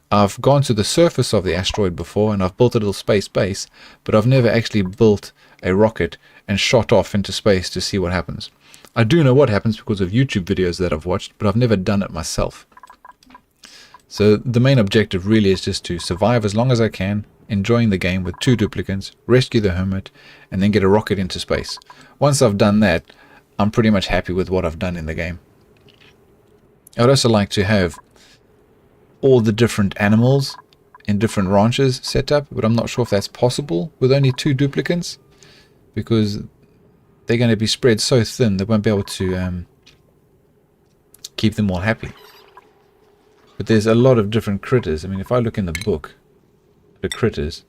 I've gone to the surface of the asteroid before, and I've built a little space base, but I've never actually built a rocket and shot off into space to see what happens. I do know what happens because of YouTube videos that I've watched, but I've never done it myself. So the main objective really is just to survive as long as I can, enjoying the game with 2 duplicants, rescue the hermit, and then get a rocket into space. Once I've done that, I'm pretty much happy with what I've done in the game. I'd also like to have all the different animals in different ranches set up, but I'm not sure if that's possible with only 2 duplicants, because they're going to be spread so thin they won't be able to keep them all happy. But there's a lot of different critters. I mean, if I look in the book, the critters,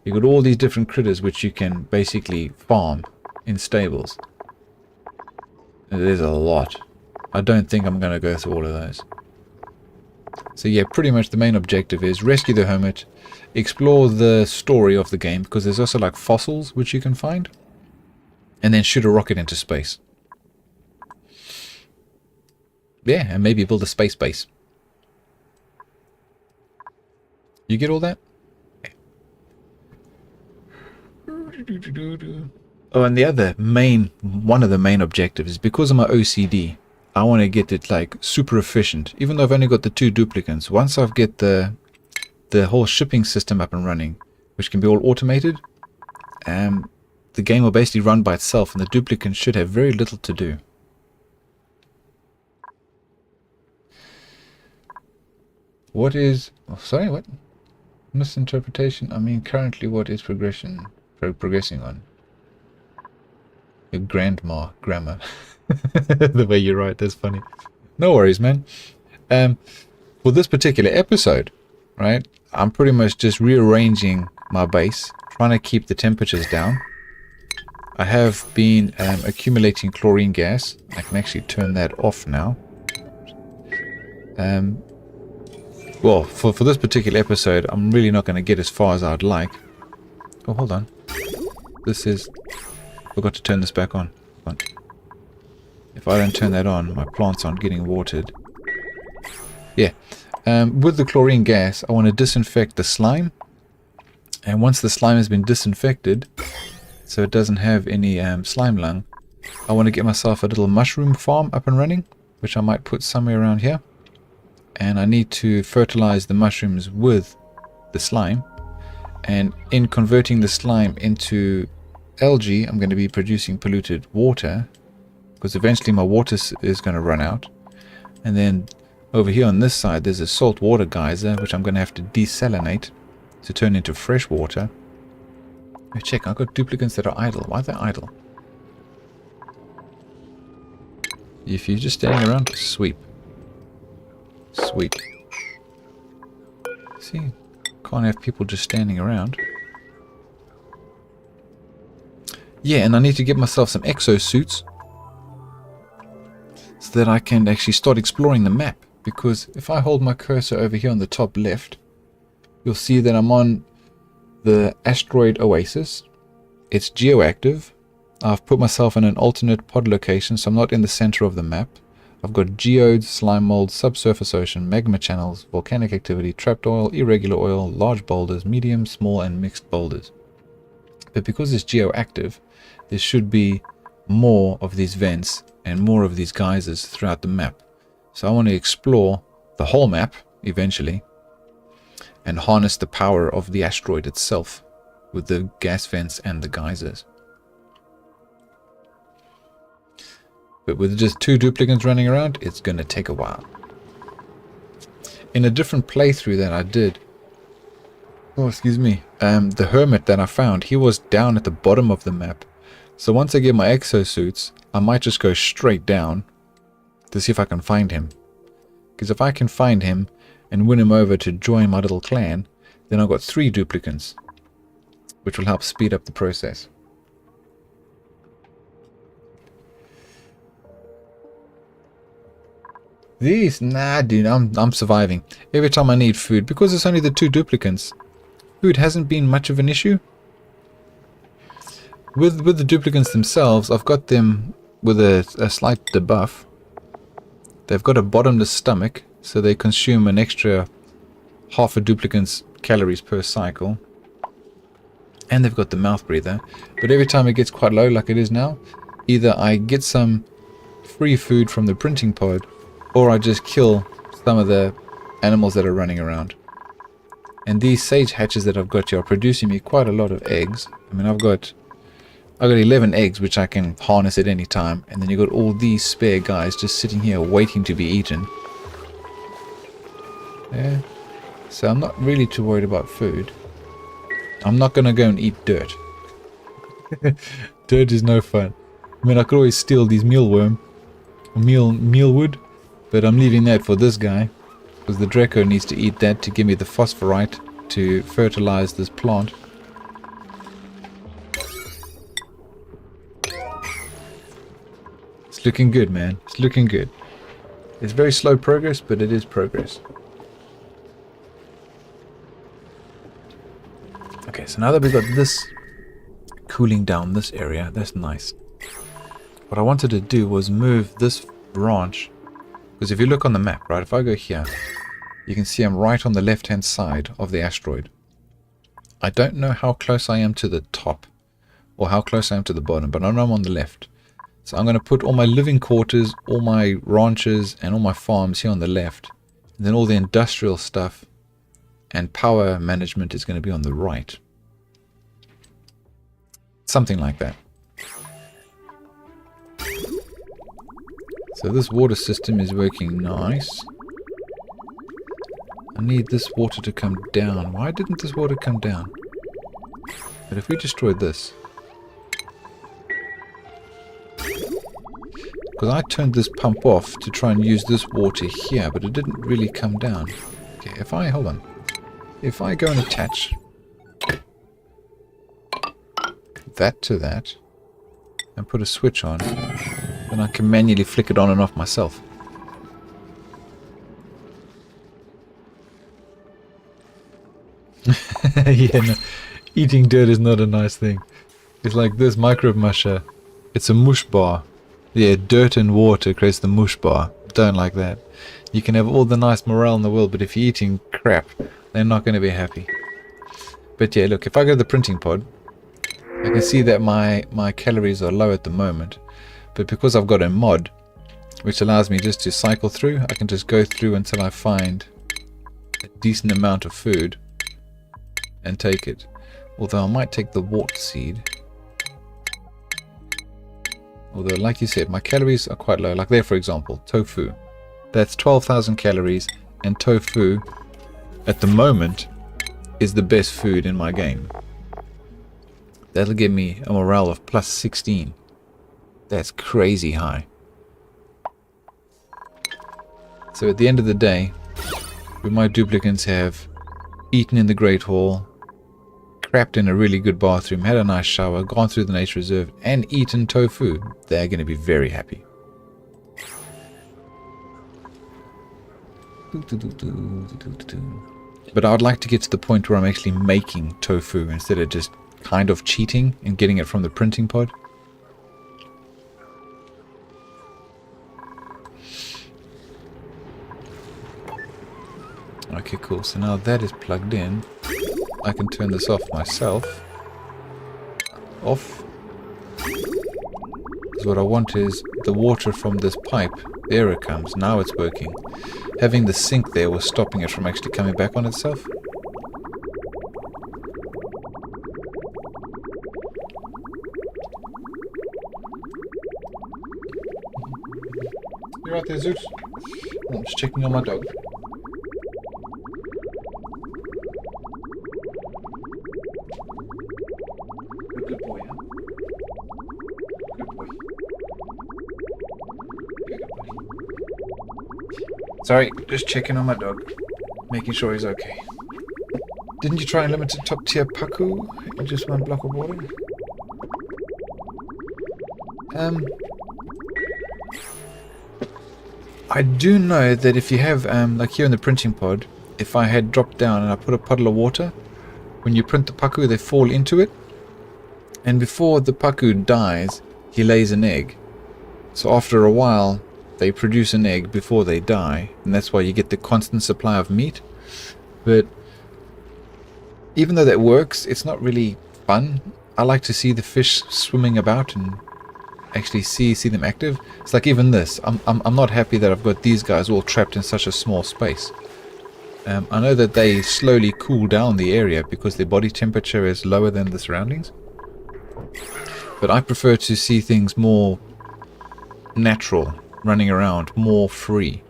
you've got all these different critters which you can basically farm in stables. There's a lot. I don't think I'm going to go through all of those. So yeah, pretty much the main objective is rescue the hermit, explore the story of the game, because there's also like fossils which you can find, and then shoot a rocket into space. Yeah, and maybe build a space base. You get all that? Oh, and the other one of the main objectives is because of my OCD, I want to get it like super efficient. Even though I've only got the 2 duplicants, once I've get the whole shipping system up and running, which can be all automated, the game will basically run by itself, and the duplicants should have very little to do. What is... Oh, sorry, what? Misinterpretation? I mean, currently what is progressing on? Your grandma grammar. The way you write, that's funny. No worries, man. For this particular episode, right, I'm pretty much just rearranging my base, trying to keep the temperatures down, I have been accumulating chlorine gas. I can actually turn that off now. Well, for this particular episode, I'm really not going to get as far as I'd like. Oh, hold on. This is... Forgot to turn this back on. Hold on. If I don't turn that on, my plants aren't getting watered. Yeah. With the chlorine gas, I want to disinfect the slime. And once the slime has been disinfected, so it doesn't have any slime lung, I want to get myself a little mushroom farm up and running, which I might put somewhere around here. And I need to fertilize the mushrooms with the slime. And in converting the slime into algae, I'm going to be producing polluted water, because eventually my water is going to run out. And then over here on this side, there's a salt water geyser, which I'm going to have to desalinate to turn into fresh water. Let me check. I've got duplicants that are idle. Why are they idle? If you're just standing around, sweep. Sweep. See, can't have people just standing around. Yeah, and I need to get myself some exosuits so that I can actually start exploring the map. Because if I hold my cursor over here on the top left, you'll see that I'm on the asteroid oasis. It's geoactive. I've put myself in an alternate pod location, so I'm not in the center of the map. I've got geodes, slime mold, subsurface ocean, magma channels, volcanic activity, trapped oil, irregular oil, large boulders, medium, small, and mixed boulders. But because it's geoactive, there should be more of these vents and more of these geysers throughout the map. So I want to explore the whole map eventually and harness the power of the asteroid itself with the gas vents and the geysers. But with just 2 duplicants running around, it's going to take a while. In a different playthrough that I did, the hermit that I found, he was down at the bottom of the map. So once I get my exosuits, I might just go straight down to see if I can find him. Because if I can find him and win him over to join my little clan, then I've got 3 duplicants, which will help speed up the process. These, nah dude, I'm surviving. Every time I need food, because it's only the 2 duplicants, food hasn't been much of an issue. With the duplicants themselves, I've got them with a slight debuff. They've got a bottomless stomach, so they consume an extra half a duplicant's calories per cycle. And they've got the mouth breather. But every time it gets quite low, like it is now, either I get some free food from the printing pod, or I just kill some of the animals that are running around. And these sage hatches that I've got here are producing me quite a lot of eggs. I mean, I've got 11 eggs, which I can harness at any time. And then you've got all these spare guys just sitting here waiting to be eaten. Yeah. So I'm not really too worried about food. I'm not going to go and eat dirt. Dirt is no fun. I mean, I could always steal these mealworm. Mealwood. But I'm leaving that for this guy. Because the Draco needs to eat that to give me the phosphorite to fertilize this plant. It's looking good, man. It's looking good. It's very slow progress, but it is progress. Okay, so now that we've got this cooling down this area, that's nice. What I wanted to do was move this branch. Because if you look on the map, right, if I go here, you can see I'm right on the left-hand side of the asteroid. I don't know how close I am to the top, or how close I am to the bottom, but I know I'm on the left. So I'm going to put all my living quarters, all my ranches, and all my farms here on the left. And then all the industrial stuff and power management is going to be on the right. Something like that. So this water system is working nice. I need this water to come down. Why didn't this water come down? But if we destroyed this... Because I turned this pump off to try and use this water here, but it didn't really come down. Okay, if I... Hold on. If I go and attach... that to that... and put a switch on, then I can manually flick it on and off myself. Yeah, no. Eating dirt is not a nice thing. It's like this microbe musher. It's a mush bar. Yeah, dirt and water creates the mush bar. Don't like that. You can have all the nice morale in the world, but if you're eating crap, they're not going to be happy. But yeah, look, if I go to the printing pod, I can see that my calories are low at the moment. But because I've got a mod, which allows me just to cycle through, I can just go through until I find a decent amount of food and take it. Although I might take the wart seed. Although, like you said, my calories are quite low. Like there, for example, tofu. That's 12,000 calories, and tofu, at the moment, is the best food in my game. That'll give me a morale of plus 16. That's crazy high. So at the end of the day, we might duplicants have eaten in the Great Hall, crapped in a really good bathroom, had a nice shower, gone through the nature reserve, and eaten tofu. They're going to be very happy. But I would like to get to the point where I'm actually making tofu instead of just kind of cheating and getting it from the printing pod. Okay, cool. So now that is plugged in, I can turn this off myself. Off. Because what I want is the water from this pipe. There it comes. Now it's working. Having the sink there was stopping it from actually coming back on itself. You're right there, Zeus. I'm just checking on my dog. Good boy, huh? Good boy. Good buddy. Sorry, just checking on my dog. Making sure he's okay. Didn't you try and limit to top tier paku in just one block of water? I do know that if you have, like here in the printing pod, if I had dropped down and I put a puddle of water, when you print the paku, they fall into it. And before the paku dies, he lays an egg. So after a while, they produce an egg before they die. And that's why you get the constant supply of meat. But even though that works, it's not really fun. I like to see the fish swimming about and actually see them active. It's like even this. I'm not happy that I've got these guys all trapped in such a small space. I know that they slowly cool down the area because their body temperature is lower than the surroundings. But I prefer to see things more natural, running around, more free.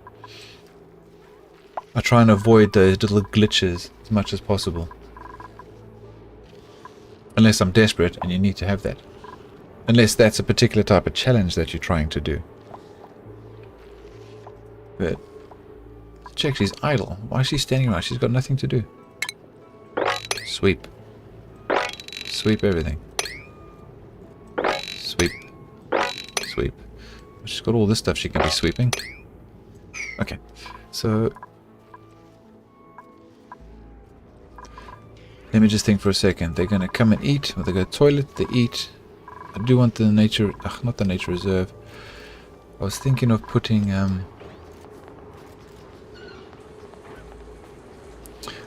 I try and avoid those little glitches as much as possible. Unless I'm desperate and you need to have that. Unless that's a particular type of challenge that you're trying to do. But check, she's idle. Why is she standing around? She's got nothing to do. Sweep. Sweep everything. Sweep. Sweep. She's got all this stuff she can be sweeping. Okay. So let me just think for a second. They're going to come and eat. Or they go to the toilet, they eat. I do want the nature... not the nature reserve. I was thinking of putting...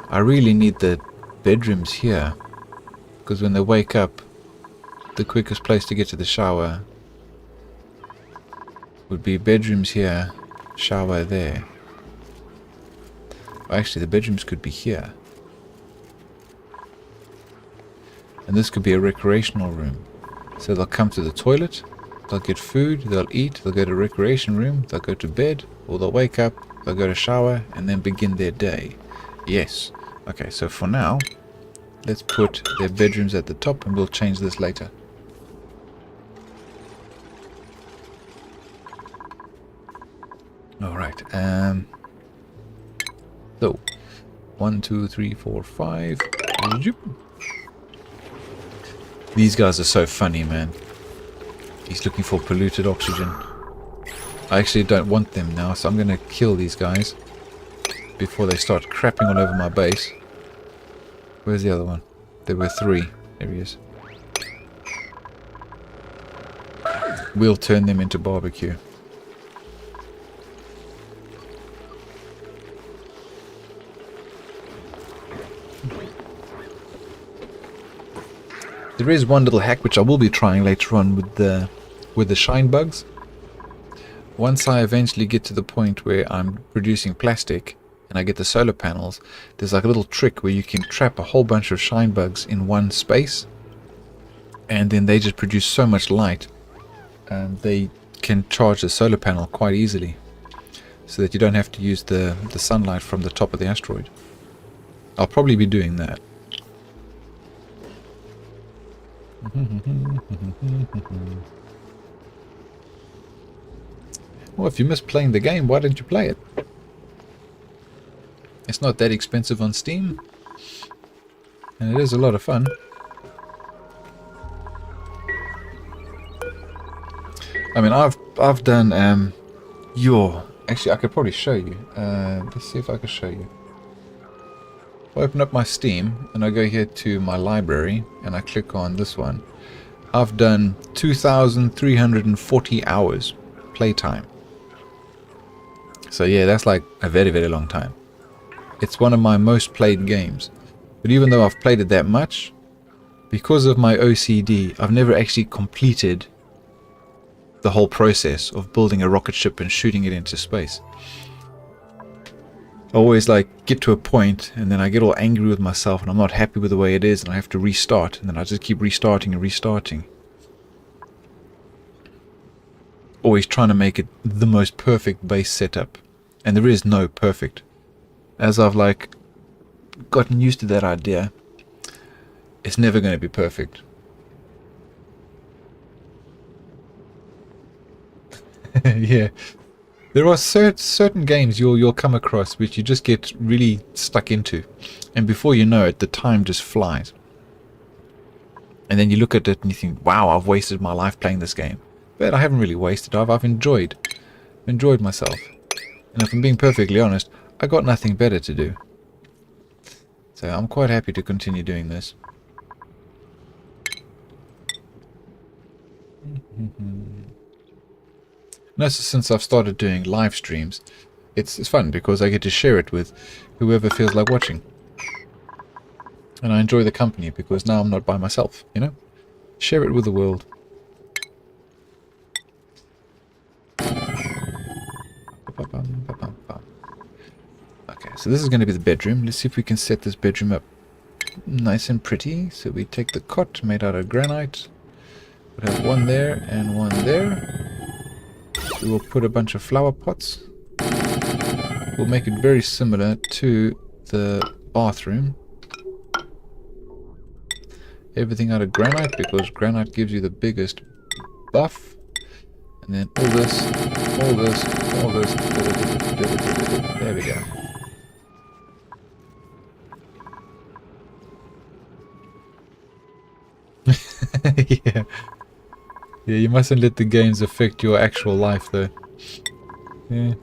I really need the bedrooms here. Because when they wake up, the quickest place to get to the shower would be bedrooms here, shower there. Actually, the bedrooms could be here. And this could be a recreational room. So they'll come to the toilet, they'll get food, they'll eat, they'll go to a recreation room, they'll go to bed, or they'll wake up, they'll go to shower, and then begin their day. Yes. Okay, so for now, let's put their bedrooms at the top, and we'll change this later. Alright, so 1, 2, 3, 4, 5. These guys are so funny, man. He's looking for polluted oxygen. I actually don't want them now, so I'm going to kill these guys before they start crapping all over my base. Where's the other one? There were 3. There he is. We'll turn them into barbecue. There is one little hack which I will be trying later on with the shine bugs. Once I eventually get to the point where I'm producing plastic and I get the solar panels, there's like a little trick where you can trap a whole bunch of shine bugs in one space, and then they just produce so much light and they can charge the solar panel quite easily, so that you don't have to use the sunlight from the top of the asteroid. I'll probably be doing that. Well, if you miss playing the game, why don't you play it? It's not that expensive on Steam, and it is a lot of fun. I mean, I've done actually I could probably show you. Let's see if I can show you. If I open up my Steam and I go here to my library and I click on this one, I've done 2,340 hours playtime. So yeah, that's like a very, very long time. It's one of my most played games. But even though I've played it that much, because of my OCD, I've never actually completed the whole process of building a rocket ship and shooting it into space. I always like get to a point and then I get all angry with myself and I'm not happy with the way it is and I have to restart, and then I just keep restarting and restarting. Always trying to make it the most perfect base setup, and there is no perfect. As I've like gotten used to that idea, it's never going to be perfect. Yeah, there are certain games you'll come across which you just get really stuck into, and before you know it, the time just flies. And then you look at it and you think, wow, I've wasted my life playing this game. But I haven't really wasted. I've enjoyed myself. And if I'm being perfectly honest, I got nothing better to do. So I'm quite happy to continue doing this. Now, since I've started doing live streams, it's fun because I get to share it with whoever feels like watching. And I enjoy the company because now I'm not by myself, you know? Share it with the world. Okay, so this is going to be the bedroom. Let's see if we can set this bedroom up nice and pretty. So we take the cot made out of granite. We'll have one there and one there. We will put a bunch of flower pots. We'll make it very similar to the bathroom. Everything out of granite because granite gives you the biggest buff. And then all this, all this, all this. There we go. Yeah. Yeah, you mustn't let the games affect your actual life though. Yeah.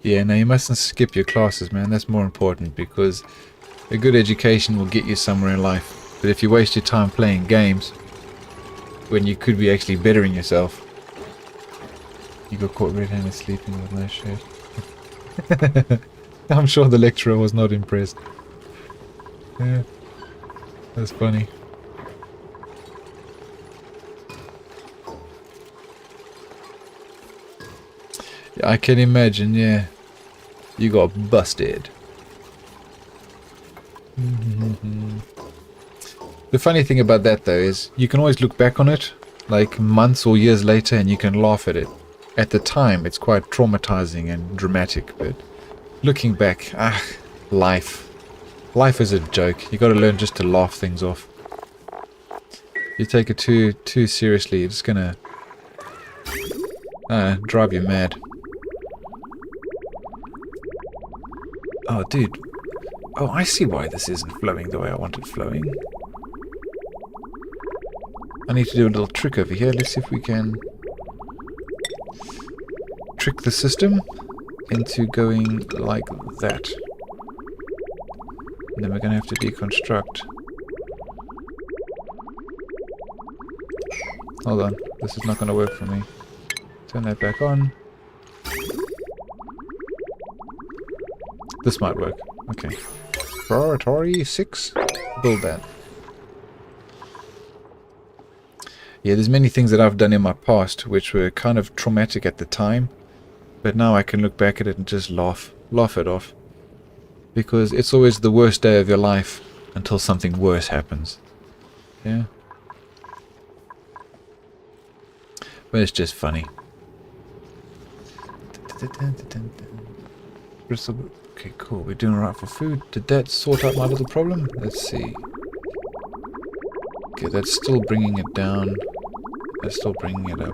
Yeah, no, you mustn't skip your classes, man. That's more important because a good education will get you somewhere in life. But if you waste your time playing games when you could be actually bettering yourself, you got caught red-handed sleeping with no shirt. I'm sure the lecturer was not impressed. Yeah, that's funny. Yeah, I can imagine, yeah. You got busted. The funny thing about that though is you can always look back on it like months or years later and you can laugh at it. At the time it's quite traumatizing and dramatic, but looking back, life is a joke. You got to learn just to laugh things off. You take it too seriously, it's gonna drive you mad. Oh, dude. Oh, I see why this isn't flowing the way I want it flowing. I need to do a little trick over here. Let's see if we can trick the system into going like that. And then we're going to have to deconstruct. Hold on. This is not going to work for me. Turn that back on. This might work. Okay. Priority 6. Build that. Yeah, there's many things that I've done in my past which were kind of traumatic at the time. But now I can look back at it and just laugh it off. Because it's always the worst day of your life until something worse happens. Yeah. But it's just funny. Okay, cool. We're doing alright for food. Did that sort out my little problem? Let's see. Okay, that's still bringing it down. That's still bringing it up.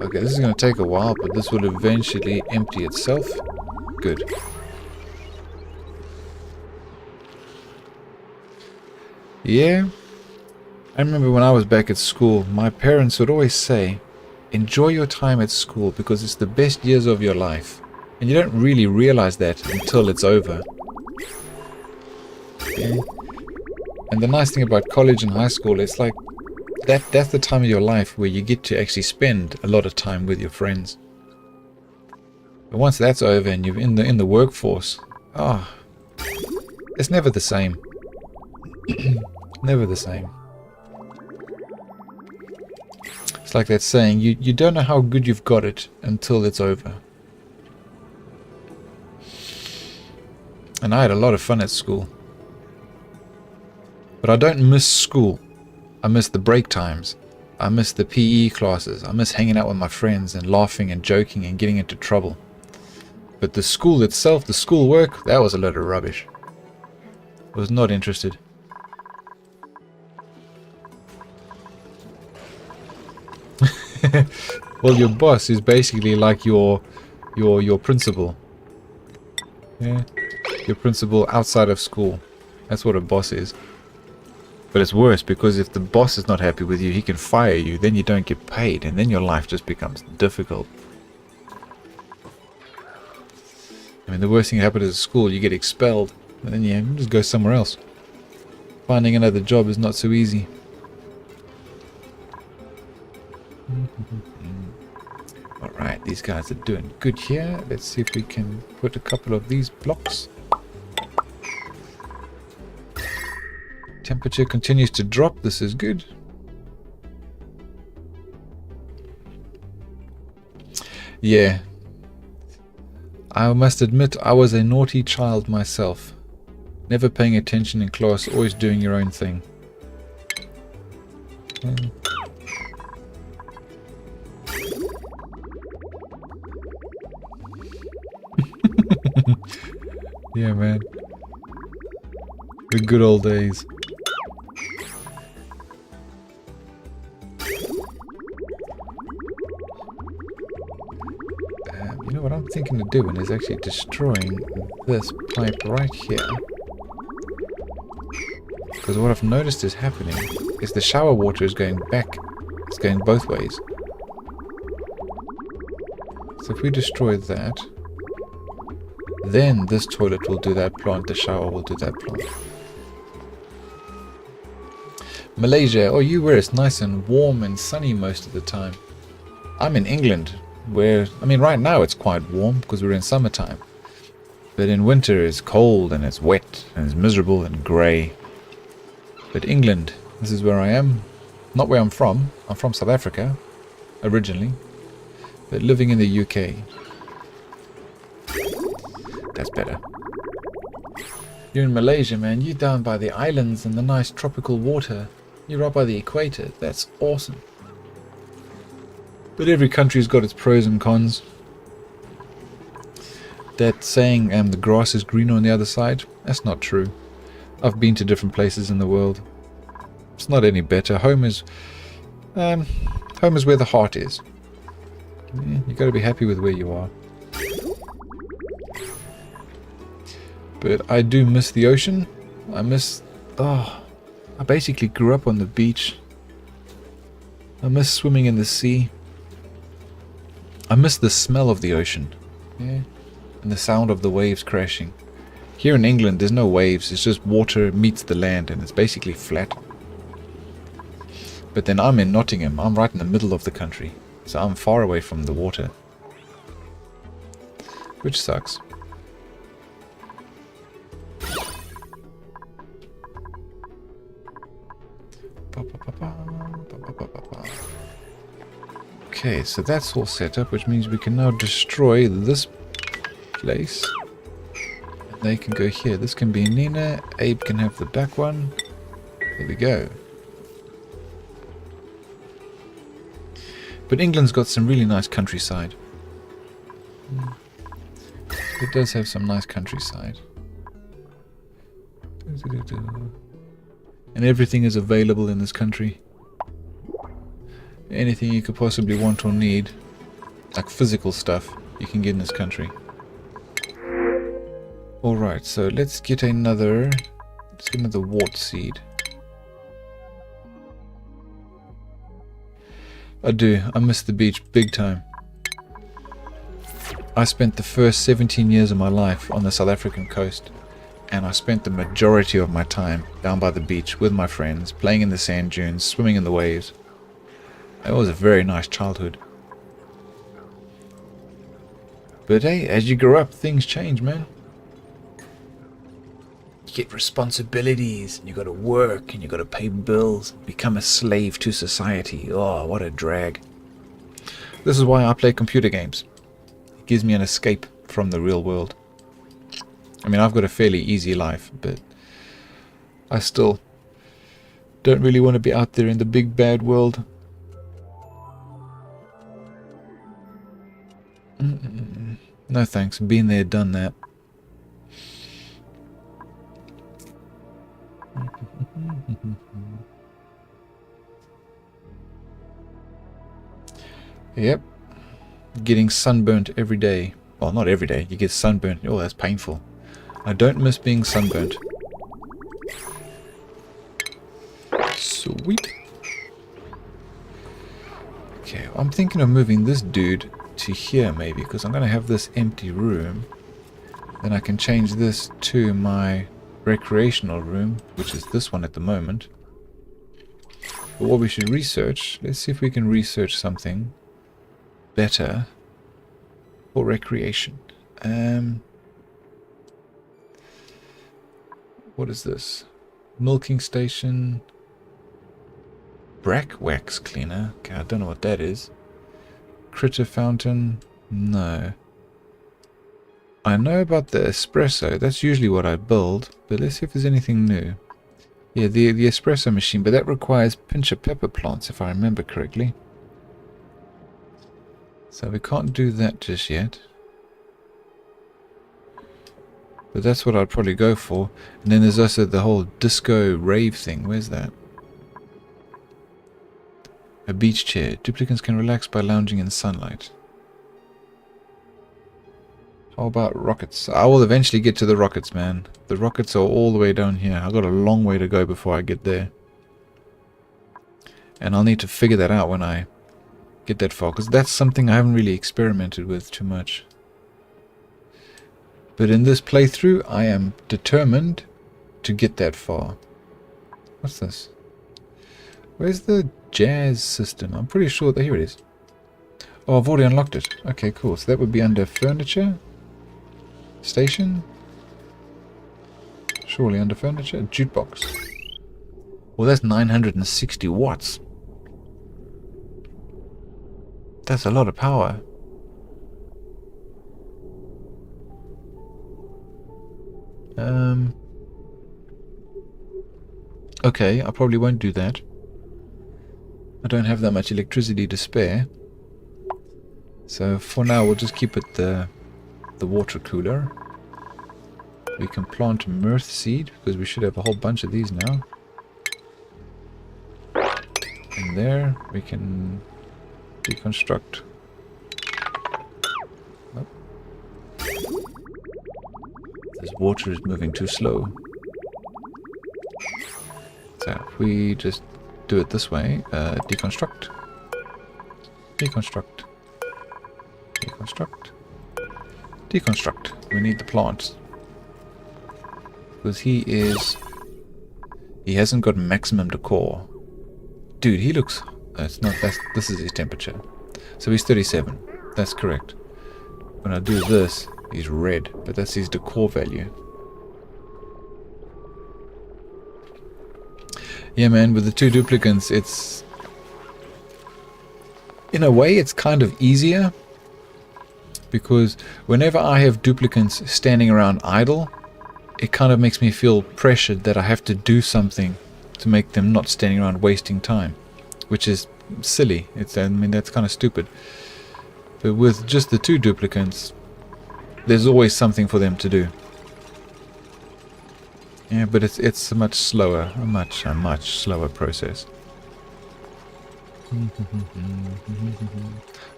Okay, this is going to take a while, but this will eventually empty itself. Good. Yeah. I remember when I was back at school, my parents would always say, enjoy your time at school because it's the best years of your life. And you don't really realize that until it's over. Yeah. And the nice thing about college and high school, it's like that's the time of your life where you get to actually spend a lot of time with your friends. But once that's over and you're in the workforce, it's never the same. Never the same. It's like that saying, you don't know how good you've got it until it's over. And I had a lot of fun at school. But I don't miss school. I miss the break times. I miss the PE classes. I miss hanging out with my friends and laughing and joking and getting into trouble. But the school itself, the schoolwork, that was a load of rubbish. I was not interested. Well, your boss is basically like your principal. Yeah, your principal outside of school. That's what a boss is. But it's worse because if the boss is not happy with you, he can fire you. Then you don't get paid, and then your life just becomes difficult. I mean, the worst thing that happens at school, you get expelled, and then you just go somewhere else. Finding another job is not so easy. Alright, these guys are doing good here. Let's see if we can put a couple of these blocks. Temperature continues to drop. This is good. Yeah. I must admit I was a naughty child myself. Never paying attention in class, always doing your own thing. Yeah, man. The good old days. You know what I'm thinking of doing is actually destroying this pipe right here. Because what I've noticed is happening is the shower water is going back. It's going both ways. So if we destroy that, then this toilet will do that plant, the shower will do that plant. Malaysia, oh, you where it's nice and warm and sunny most of the time. I'm in England, where, I mean, right now it's quite warm because we're in summertime. But in winter it's cold and it's wet and it's miserable and grey. But England, this is where I am. Not where I'm from. I'm from South Africa, originally. But living in the UK. That's better. You're in Malaysia, man. You're down by the islands and the nice tropical water. You're right by the equator. That's awesome. But every country's got its pros and cons. That saying, the grass is greener on the other side, that's not true. I've been to different places in the world. It's not any better. Home is where the heart is. Yeah, you got to be happy with where you are. But I do miss the ocean. I miss... Oh, I basically grew up on the beach. I miss swimming in the sea. I miss the smell of the ocean. Yeah. And the sound of the waves crashing. Here in England, there's no waves. It's just water meets the land and it's basically flat. But then I'm in Nottingham. I'm right in the middle of the country. So I'm far away from the water. Which sucks. Okay, so that's all set up, which means we can now destroy this place. And they can go here. This can be Nina. Abe can have the back one. There we go. But England's got some really nice countryside. It does have some nice countryside. And everything is available in this country. Anything you could possibly want or need, like physical stuff, you can get in this country. Alright, so let's get another wart seed. I do. I miss the beach big time. I spent the first 17 years of my life on the South African coast, and I spent the majority of my time down by the beach with my friends, playing in the sand dunes, swimming in the waves. It was a very nice childhood. But hey, as you grow up, things change, man. You get responsibilities, and you gotta work, and you gotta pay bills, become a slave to society. Oh, what a drag. This is why I play computer games. It gives me an escape from the real world. I mean, I've got a fairly easy life, but I still don't really want to be out there in the big bad world. No thanks, been there, done that. Yep. Getting sunburnt every day. Well, not every day. You get sunburnt. Oh, that's painful. I don't miss being sunburnt. Sweet. Okay, I'm thinking of moving this dude to here maybe, because I'm going to have this empty room. Then I can change this to my recreational room, which is this one at the moment. But what we should research, let's see if we can research something better for recreation. What is this? Milking station. Brack wax cleaner. Okay, I don't know what that is. Critter fountain. No. I know about the espresso. That's usually what I build. But let's see if there's anything new. Yeah, the espresso machine. But that requires pincher pepper plants, if I remember correctly. So we can't do that just yet. But that's what I'd probably go for. And then there's also the whole disco rave thing. Where's that? A beach chair. Duplicants can relax by lounging in sunlight. How about rockets? I will eventually get to the rockets, man. The rockets are all the way down here. I've got a long way to go before I get there. And I'll need to figure that out when I get that far, because that's something I haven't really experimented with too much. But in this playthrough, I am determined to get that far. What's this? Where's the jazz system? I'm pretty sure that here it is. Oh, I've already unlocked it. Okay, cool. So that would be under furniture. Station. Surely under furniture. Jukebox. Well, that's 960 watts. That's a lot of power. Okay, I probably won't do that. I don't have that much electricity to spare. So for now we'll just keep it the water cooler. We can plant mirth seed because we should have a whole bunch of these now. And there we can deconstruct. Oh. There's water is moving too slow. So if we just do it this way, deconstruct, deconstruct, deconstruct, deconstruct. We need the plants. Because he hasn't got maximum decor. Dude, he looks, this is his temperature. So he's 37, that's correct. When I do this, he's red, but that's his decor value. Yeah, man, with the 2 duplicants, it's... in a way, it's kind of easier. Because whenever I have duplicants standing around idle, it kind of makes me feel pressured that I have to do something to make them not standing around wasting time. Which is silly. I mean, that's kind of stupid. But with just the 2 duplicants, there's always something for them to do. Yeah, but it's a much slower, a much slower process.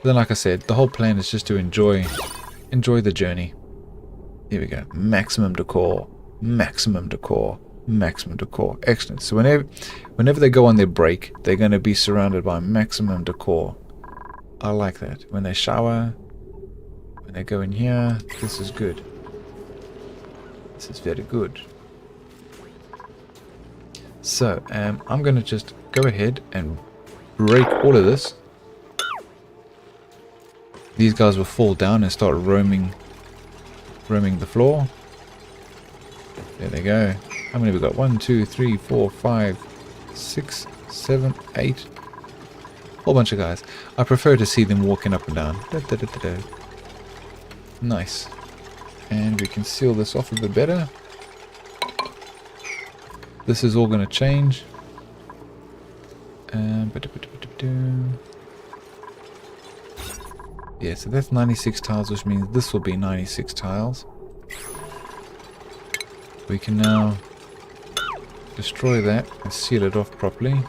Then, like I said, the whole plan is just to enjoy the journey. Here we go. Maximum decor, maximum decor, maximum decor. Excellent. So whenever they go on their break, they're going to be surrounded by maximum decor. I like that. When they shower, when they go in here, this is good. This is very good. So, I'm going to just go ahead and break all of this. These guys will fall down and start roaming the floor. There they go. How many have we got? 1, 2, 3, 4, 5, 6, 7, 8. Whole bunch of guys. I prefer to see them walking up and down. Da, da, da, da, da. Nice. And we can seal this off a bit better. This is all going to change. Yeah, so that's 96 tiles, which means this will be 96 tiles. We can now destroy that and seal it off properly.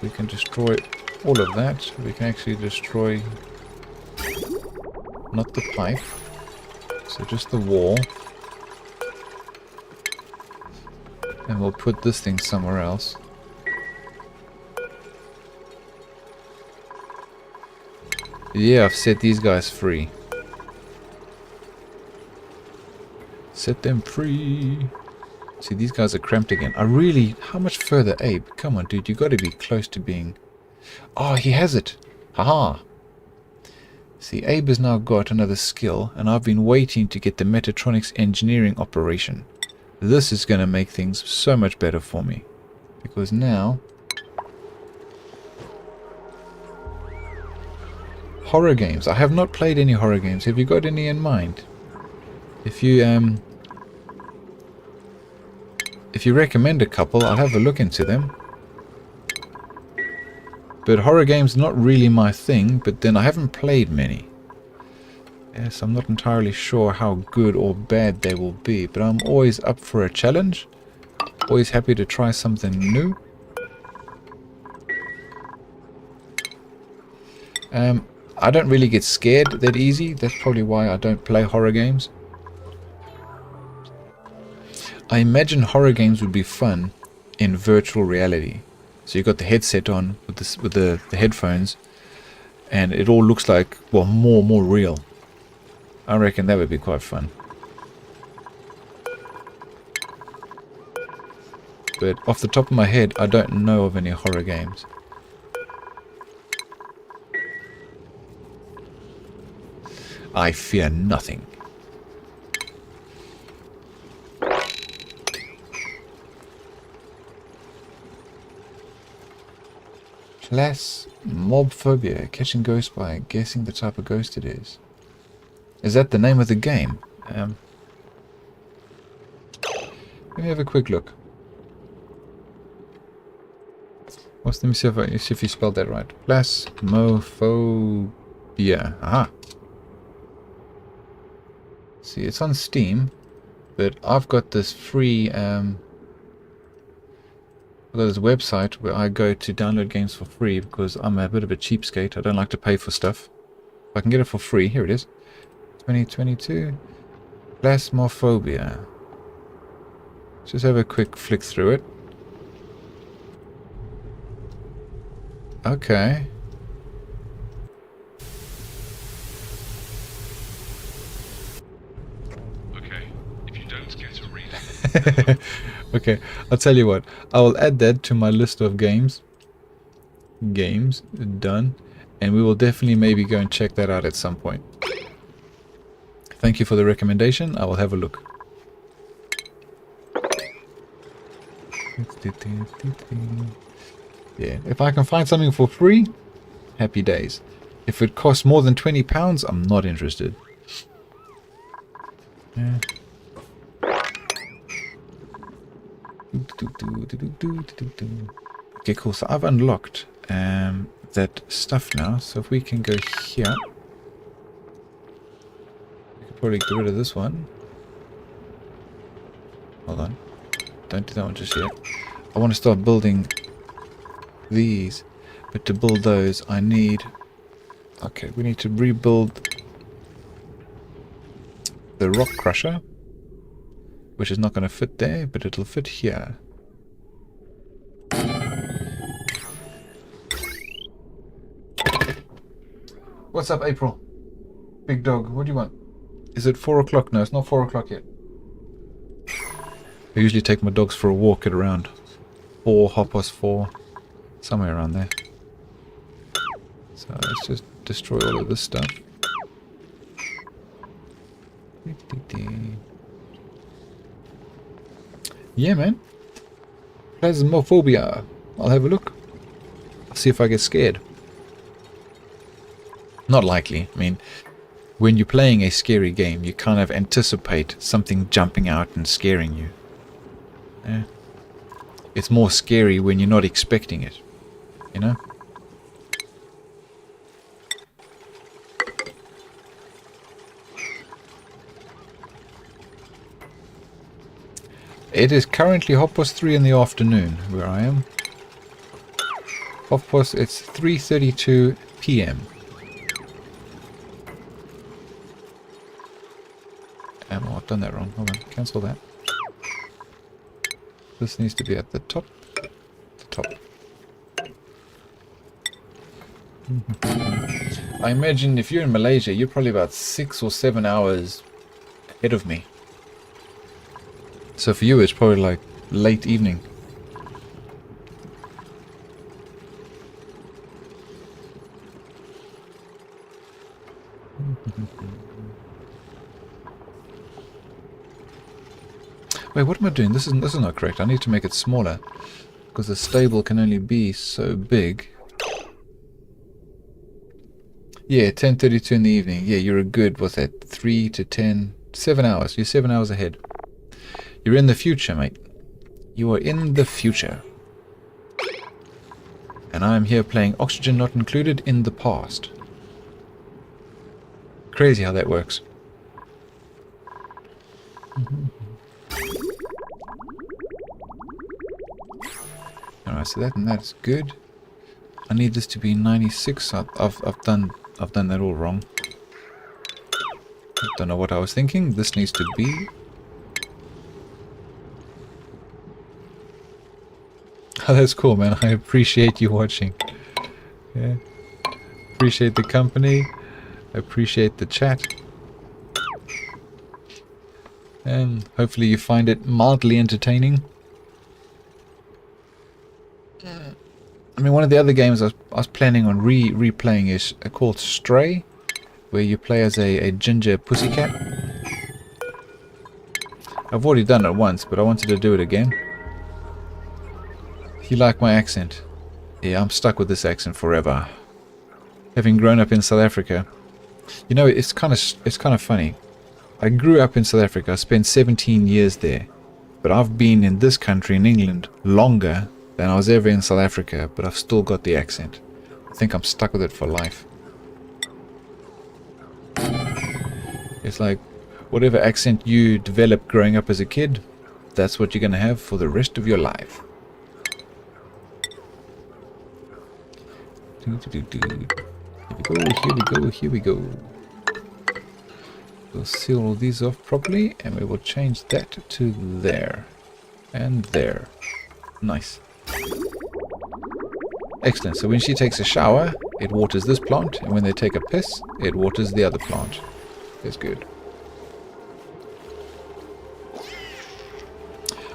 We can destroy all of that. We can actually destroy not the pipe, so just the wall. And we'll put this thing somewhere else. Yeah, I've set these guys free. Set them free. See, these guys are cramped again. How much further, Abe? Come on, dude, you got to be close to being... Oh, he has it. Haha. See, Abe has now got another skill, and I've been waiting to get the Metatronics engineering operation. This is going to make things so much better for me. Because now... Horror games. I have not played any horror games. Have you got any in mind? If you recommend a couple, I'll have a look into them. But horror games not really my thing, but then I haven't played many. Yes, I'm not entirely sure how good or bad they will be, but I'm always up for a challenge. Always happy to try something new. I don't really get scared that easy. That's probably why I don't play horror games. I imagine horror games would be fun in virtual reality. So you've got the headset on with the headphones, and it all looks like, well, more real. I reckon that would be quite fun. But off the top of my head, I don't know of any horror games. I fear nothing. Class mob phobia, catching ghosts by guessing the type of ghost it is. Is that the name of the game? Let me have a quick look. Let me see if you spelled that right. Plasmophobia. Aha. See, it's on Steam, but I've got this free I've got this website where I go to download games for free because I'm a bit of a cheapskate. I don't like to pay for stuff. If I can get it for free, here it is. 2022. Plasmophobia. Just have a quick flick through it. Okay. Okay, if you don't get a reading. Okay, I'll tell you what. I will add that to my list of games. Games done. And we will definitely maybe go and check that out at some point. Thank you for the recommendation. I will have a look. Yeah, if I can find something for free, happy days. If it costs more than £20, I'm not interested. Yeah. Okay, cool. So I've unlocked that stuff now. So if we can go here, we could probably get rid of this one. Hold on. Don't do that one just yet. I want to start building these. But to build those, I need... Okay, we need to rebuild the rock crusher, which is not going to fit there, but it'll fit here. What's up, April? Big dog, what do you want? Is it 4 o'clock? No, it's not 4 o'clock yet. I usually take my dogs for a walk at around 4, 4:30, somewhere around there. So let's just destroy all of this stuff. Yeah, man. Plasmophobia. I'll have a look. I'll see if I get scared. Not likely. I mean, when you're playing a scary game, you kind of anticipate something jumping out and scaring you. Yeah. It's more scary when you're not expecting it. You know? It is currently 3:30 in the afternoon where I am. It's 3:32 p.m. Oh, I've done that wrong. Hold on, cancel that. This needs to be at the top. The top. I imagine if you're in Malaysia, you're probably about 6 or 7 hours ahead of me. So for you, it's probably like late evening. Wait, what am I doing? This is not correct. I need to make it smaller because the stable can only be so big. Yeah, 10:32 in the evening. Yeah, you're a good, what's that, 3 to 10, 7 hours. You're 7 hours ahead. You're in the future, mate. You are in the future. And I'm here playing Oxygen Not Included in the past. Crazy how that works. Alright, so that's good. I need this to be 96. I've done that all wrong. Don't know what I was thinking. This needs to be... Oh, that's cool, man. I appreciate you watching. Yeah. Appreciate the company. Appreciate the chat. And hopefully you find it mildly entertaining. I mean, one of the other games I was planning on replaying is called Stray, where you play as a ginger pussycat. I've already done it once, but I wanted to do it again. You like my accent? Yeah, I'm stuck with this accent forever. Having grown up in South Africa, you know, it's kind of funny. I grew up in South Africa. I spent 17 years there, but I've been in this country in England longer than I was ever in South Africa. But I've still got the accent. I think I'm stuck with it for life. It's like whatever accent you develop growing up as a kid, that's what you're gonna have for the rest of your life. Here we go, here we go, here we go. We'll seal all these off properly, and we will change that to there. And there. Nice. Excellent. So when she takes a shower, it waters this plant, and when they take a piss, it waters the other plant. That's good.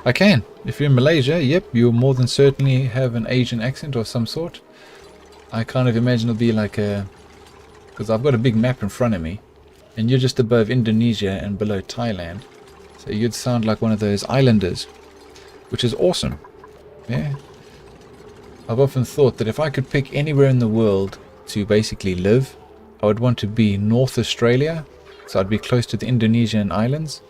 I can. If you're in Malaysia, yep, you'll more than certainly have an Asian accent of some sort. I kind of imagine it'll be like a... Because I've got a big map in front of me, and you're just above Indonesia and below Thailand. So you'd sound like one of those islanders, which is awesome. Yeah. I've often thought that if I could pick anywhere in the world to basically live, I would want to be North Australia, so I'd be close to the Indonesian islands,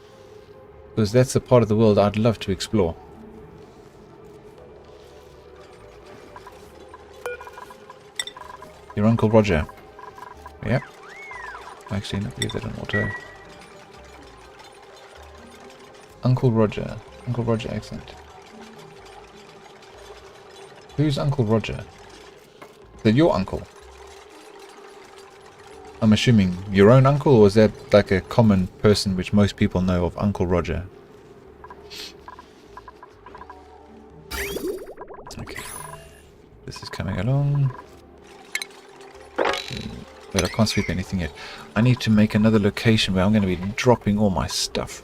because that's the part of the world I'd love to explore. Your Uncle Roger. Yep. Actually, not leave that in auto. Uncle Roger. Uncle Roger accent. Who's Uncle Roger? Is that your uncle? I'm assuming your own uncle, or is that like a common person which most people know of, Uncle Roger? Okay. This is coming along. But I can't sweep anything yet. I need to make another location where I'm going to be dropping all my stuff.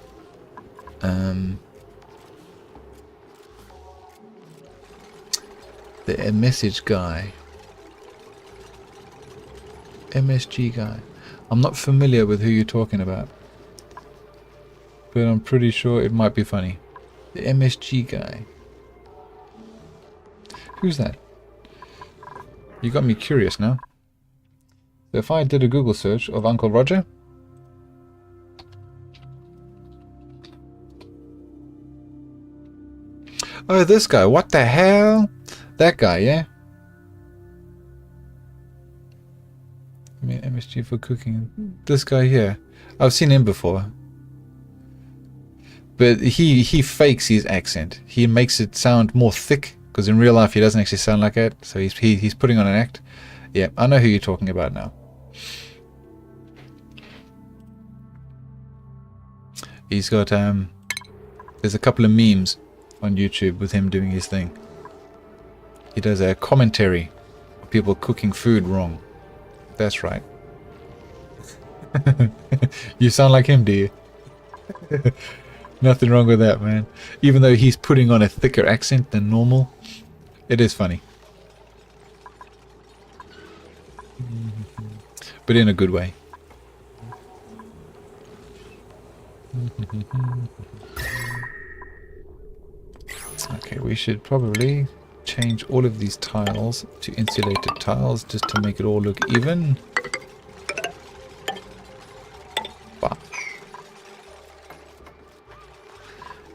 The message guy. MSG guy. I'm not familiar with who you're talking about, but I'm pretty sure it might be funny. The MSG guy. Who's that? You got me curious now. So if I did a Google search of Uncle Roger, oh, this guy, what the hell? That guy, yeah? I mean, MSG for cooking. This guy here. I've seen him before. But he fakes his accent. He makes it sound more thick, because in real life he doesn't actually sound like it. So he's putting on an act. Yeah, I know who you're talking about now. He's got, there's a couple of memes on YouTube with him doing his thing. He does a commentary of people cooking food wrong. That's right. You sound like him, do you? Nothing wrong with that, man. Even though he's putting on a thicker accent than normal, it is funny. But in a good way. Okay, we should probably change all of these tiles to insulated tiles just to make it all look even. Bah.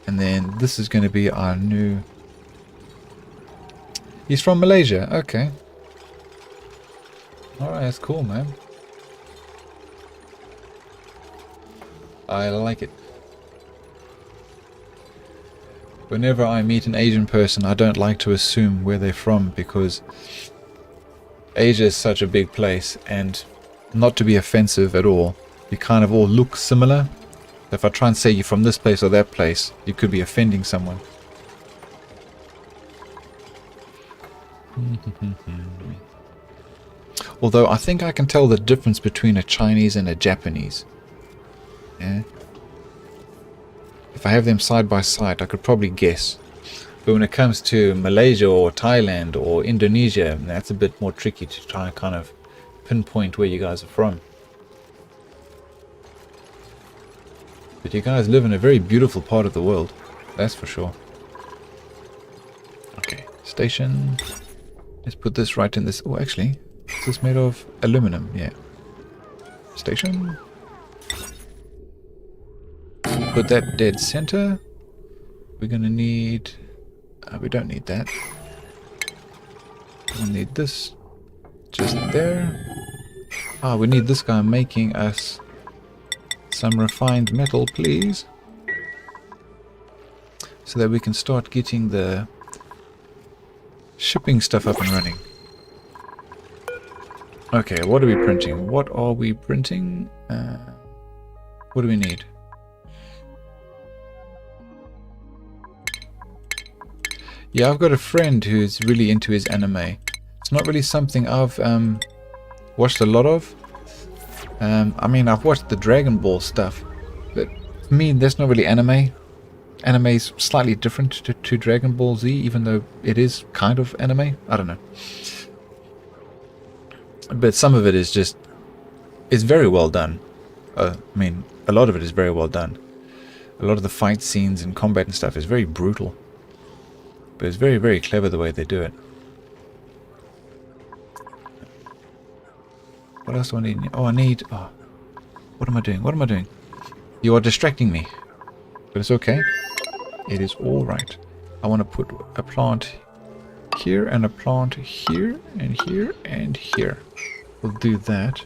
And then this is going to be our new... He's from Malaysia, okay. Alright, that's cool, man. I like it. Whenever I meet an Asian person, I don't like to assume where they're from, because Asia is such a big place, and not to be offensive at all, you kind of all look similar. If I try and say you're from this place or that place, you could be offending someone. Although I think I can tell the difference between a Chinese and a Japanese. Yeah. If I have them side by side, I could probably guess. But when it comes to Malaysia or Thailand or Indonesia, that's a bit more tricky to try and kind of pinpoint where you guys are from. But you guys live in a very beautiful part of the world, that's for sure. Okay, station. Let's put this right in this. Oh, actually, is this made of aluminum? Yeah. Station. Put that dead center. We're gonna need... we don't need that. We'll need this just there. Ah, we need this guy making us some refined metal, please. So that we can start getting the shipping stuff up and running. Okay, what are we printing? What are we printing? What do we need? Yeah, I've got a friend who's really into his anime. It's not really something I've watched a lot of. I mean, I've watched the Dragon Ball stuff, but for me, that's not really anime. Anime is slightly different to Dragon Ball Z, even though it is kind of anime. I don't know. But some of it is just... it's very well done. I mean, a lot of it is very well done. A lot of the fight scenes and combat and stuff is very brutal. But it's very, very clever the way they do it. What else do I need? Oh, I need... oh, what am I doing? What am I doing? You are distracting me. But it's okay. It is alright. I want to put a plant here and a plant here and here and here. We'll do that.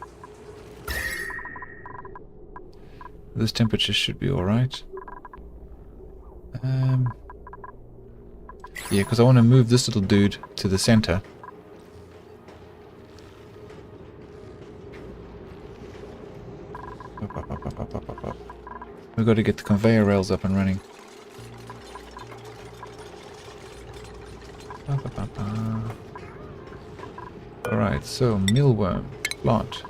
This temperature should be alright. Yeah, because I want to move this little dude to the center. Up. We've got to get the conveyor rails up and running. Alright, so mealworm, plant.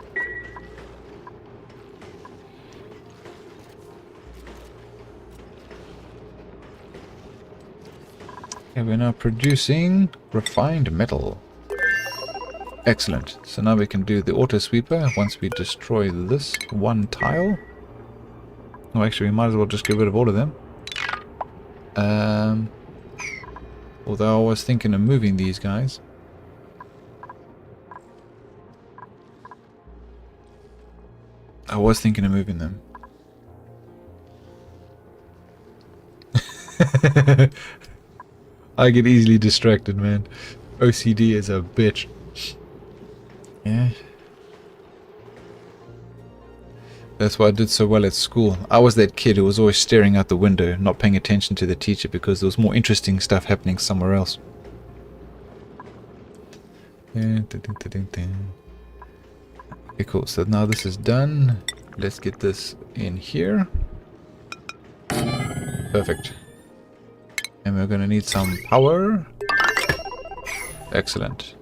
Okay, we're now producing refined metal. Excellent. So now we can do the auto sweeper once we destroy this one tile. Oh, actually, we might as well just get rid of all of them. Although I was thinking of moving these guys. I was thinking of moving them. I get easily distracted, man. OCD is a bitch. Yeah. That's why I did so well at school. I was that kid who was always staring out the window, not paying attention to the teacher because there was more interesting stuff happening somewhere else. Okay, cool. So now this is done. Let's get this in here. Perfect. And we're going to need some power. Excellent.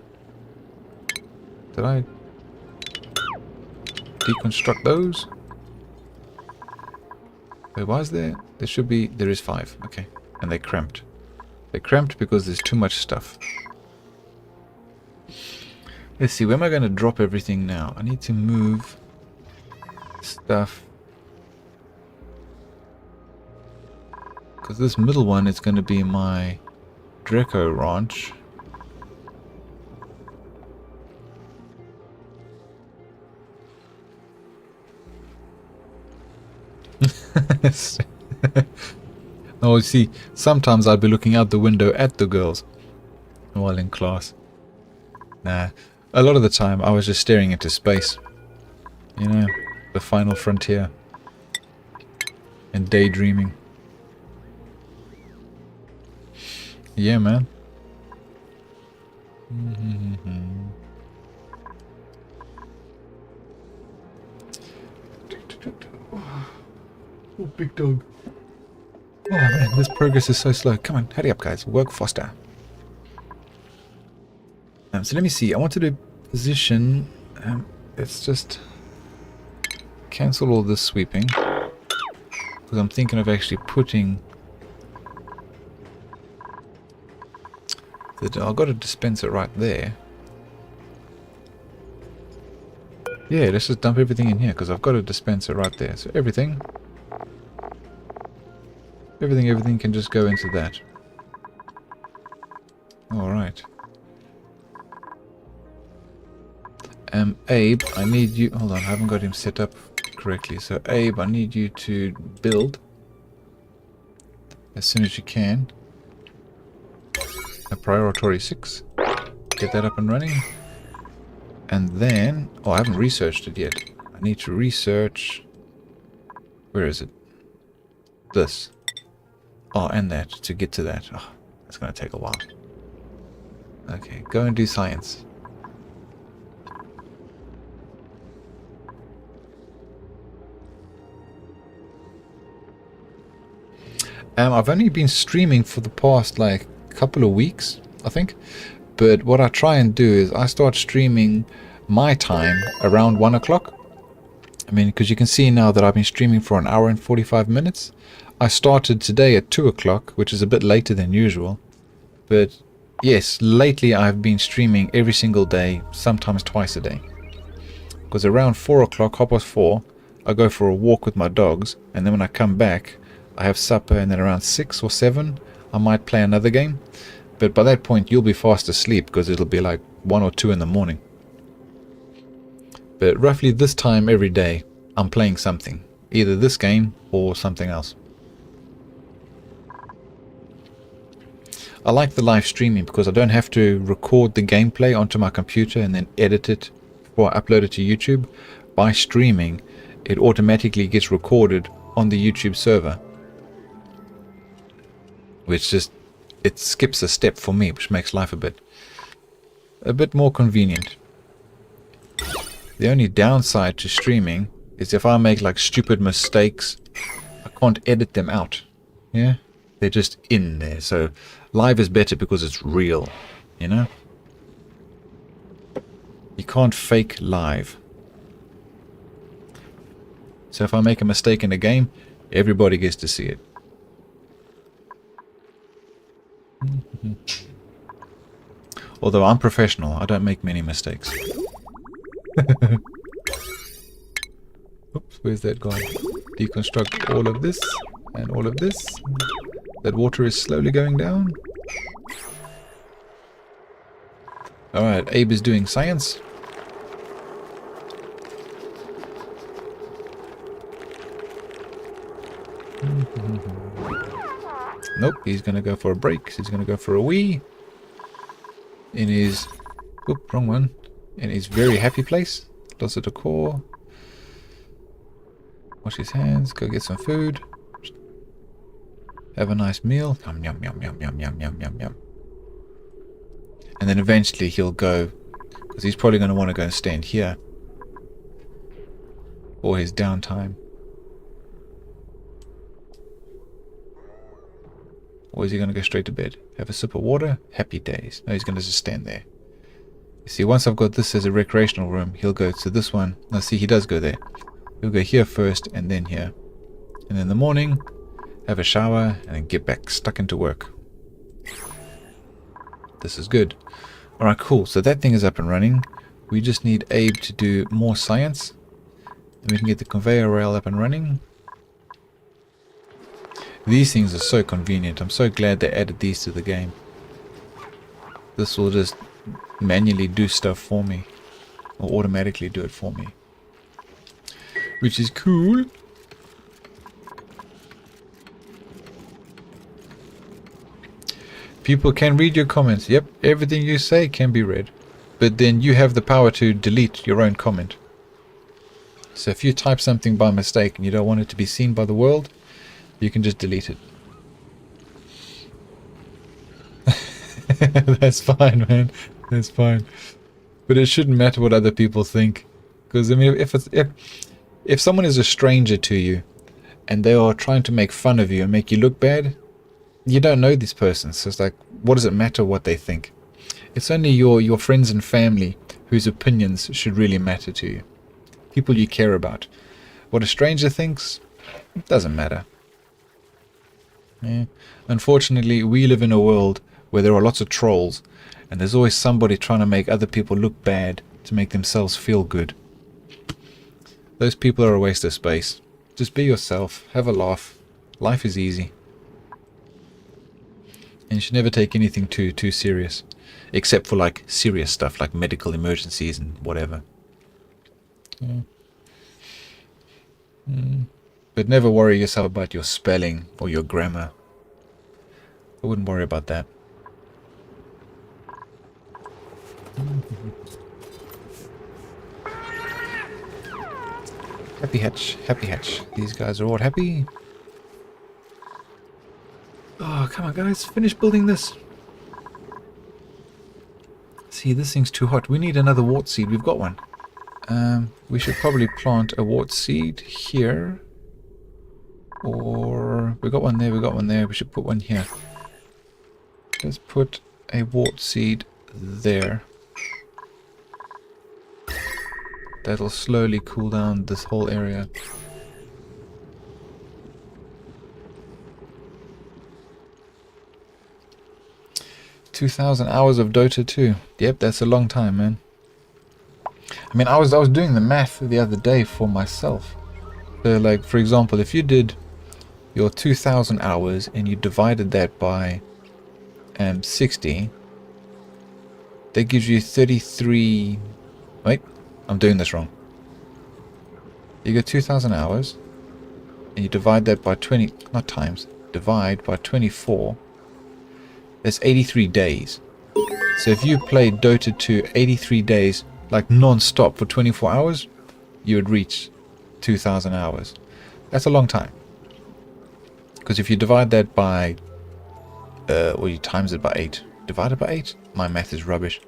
Did I deconstruct those? Wait, why is there? There should be... there is 5. Okay. And they cramped. They cramped because there's too much stuff. Let's see, where am I going to drop everything now? I need to move stuff. Because this middle one is going to be my Draco ranch. Oh, see, sometimes I'd be looking out the window at the girls while in class. Nah, a lot of the time I was just staring into space. You know, the final frontier. And daydreaming. Yeah, man. Oh, big dog. Oh man, this progress is so slow. Come on, hurry up guys, work faster. So let me see, I wanted to position, let's just cancel all this sweeping. Because I'm thinking of actually putting... I've got a dispenser right there. Yeah, let's just dump everything in here because I've got a dispenser right there. So everything can just go into that. Alright. Abe, I need you... hold on, I haven't got him set up correctly. So Abe, I need you to build as soon as you can. A priority 6. Get that up and running. And then... oh, I haven't researched it yet. I need to research... where is it? This. Oh, and that, to get to that. Oh, that's going to take a while. Okay, go and do science. I've only been streaming for the past like couple of weeks, I think. But what I try and do is I start streaming my time around 1 o'clock. I mean, because you can see now that I've been streaming for an hour and 45 minutes. I started today at 2 o'clock, which is a bit later than usual. But yes, lately I've been streaming every single day, sometimes twice a day. Because around 4 o'clock, 4:30, I go for a walk with my dogs. And then when I come back, I have supper. And then around 6 or 7, I might play another game. But by that point, you'll be fast asleep because it'll be like 1 or 2 in the morning. But roughly this time every day, I'm playing something. Either this game or something else. I like the live streaming because I don't have to record the gameplay onto my computer and then edit it before I upload it to YouTube. By streaming, it automatically gets recorded on the YouTube server. Which just, it skips a step for me, which makes life a bit more convenient. The only downside to streaming is if I make like stupid mistakes, I can't edit them out. Yeah? They're just in there. So live is better because it's real, you know? You can't fake live. So if I make a mistake in a game, everybody gets to see it. Although I'm professional, I don't make many mistakes. Oops, where's that gone? Deconstruct all of this and all of this. That water is slowly going down. Alright, Abe is doing science. Nope, he's gonna go for a break. He's gonna go for a wee. In his... Oop, wrong one. In his very happy place. Lots of decor. Wash his hands. Go get some food. Have a nice meal. Yum, yum, yum, yum, yum, yum, yum, yum, yum. And then eventually he'll go... Because he's probably going to want to go and stand here. For his downtime. Or is he going to go straight to bed? Have a sip of water? Happy days. No, he's going to just stand there. You see, once I've got this as a recreational room, he'll go to this one. Now see, he does go there. He'll go here first and then here. And in the morning, have a shower and then get back stuck into work. This is good. Alright, cool. So that thing is up and running. We just need Abe to do more science. And we can get the conveyor rail up and running. These things are so convenient. I'm so glad they added these to the game. This will just manually do stuff for me. Or automatically do it for me. Which is cool. People can read your comments. Yep, everything you say can be read. But then you have the power to delete your own comment. So if you type something by mistake and you don't want it to be seen by the world, you can just delete it. That's fine, man. That's fine. But it shouldn't matter what other people think. Because, I mean, if someone is a stranger to you and they are trying to make fun of you and make you look bad, you don't know these persons. So it's like, what does it matter what they think? It's only your friends and family whose opinions should really matter to you. People you care about. What a stranger thinks, it doesn't matter. Yeah. Unfortunately, we live in a world where there are lots of trolls, and there's always somebody trying to make other people look bad to make themselves feel good. Those people are a waste of space. Just be yourself, have a laugh. Life is easy. And you should never take anything too serious. Except for like serious stuff like medical emergencies and whatever. Yeah. But never worry yourself about your spelling or your grammar. I wouldn't worry about that. Happy hatch, happy hatch. These guys are all happy. Oh, come on guys, finish building this. See, this thing's too hot. We need another wart seed. We've got one. We should probably plant a wart seed here. Or we got one there, we got one there. We should put one here. Let's put a wart seed there. That'll slowly cool down this whole area. $2,000 hours of Dota 2. Yep, that's a long time, man. I mean, I was doing the math the other day for myself. So, like, for example, if you did your 2,000 hours and you divided that by 60, that gives you 33. Wait, I'm doing this wrong. You get 2,000 hours and you divide that by 20, not times, divide by 24. That's 83 days. So if you played Dota 2 83 days, like non-stop for 24 hours, you would reach 2,000 hours. That's a long time. Because if you divide that by, or you times it by 8. Divided by 8? My math is rubbish.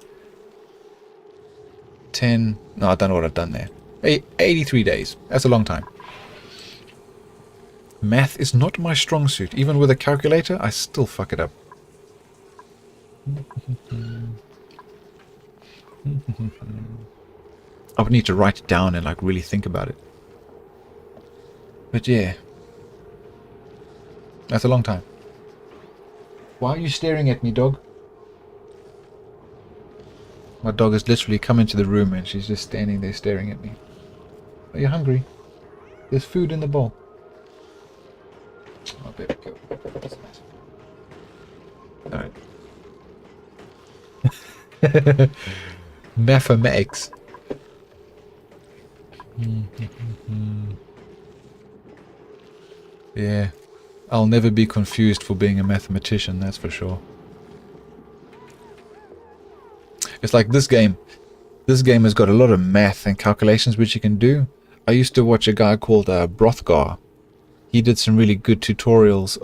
10, no, I don't know what I've done there. 83 days. That's a long time. Math is not my strong suit. Even with a calculator, I still fuck it up. I would need to write it down and like really think about it. But yeah, that's a long time. Why are you staring at me, dog? My dog has literally come into the room and she's just standing there staring at me. Are you hungry? There's food in the bowl. Oh, baby, go. What's the matter? Alright. Mathematics. Yeah. I'll never be confused for being a mathematician, that's for sure. It's like this game. This game has got a lot of math and calculations which you can do. I used to watch a guy called Brothgar. He did some really good tutorials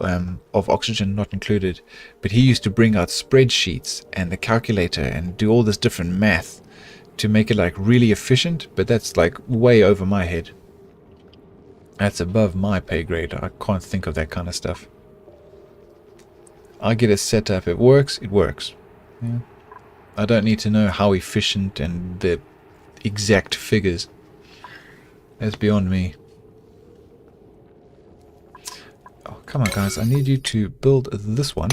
of oxygen not included, but he used to bring out spreadsheets and the calculator and do all this different math to make it like really efficient, but that's like way over my head. That's above my pay grade. I can't think of that kind of stuff. I get it set up. It works, it works. Yeah. I don't need to know how efficient and the exact figures. That's beyond me. Oh, come on, guys. I need you to build this one.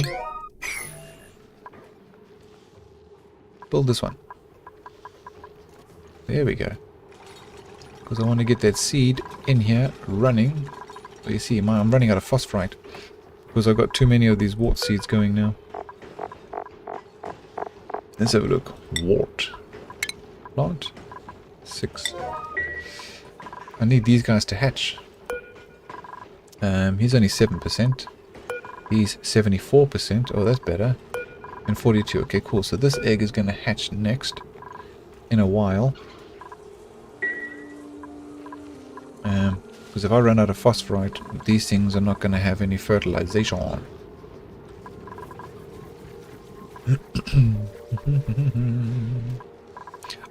Build this one. There we go. Because I want to get that seed in here running. Well, you see, I'm running out of phosphorite. Because I've got too many of these wart seeds going now. Let's have a look. Wart. Plant. 6. I need these guys to hatch. He's only 7%. He's 74%. Oh, that's better. And 42. Okay, cool. So this egg is going to hatch next. In a while. Because if I run out of phosphorite, these things are not going to have any fertilization.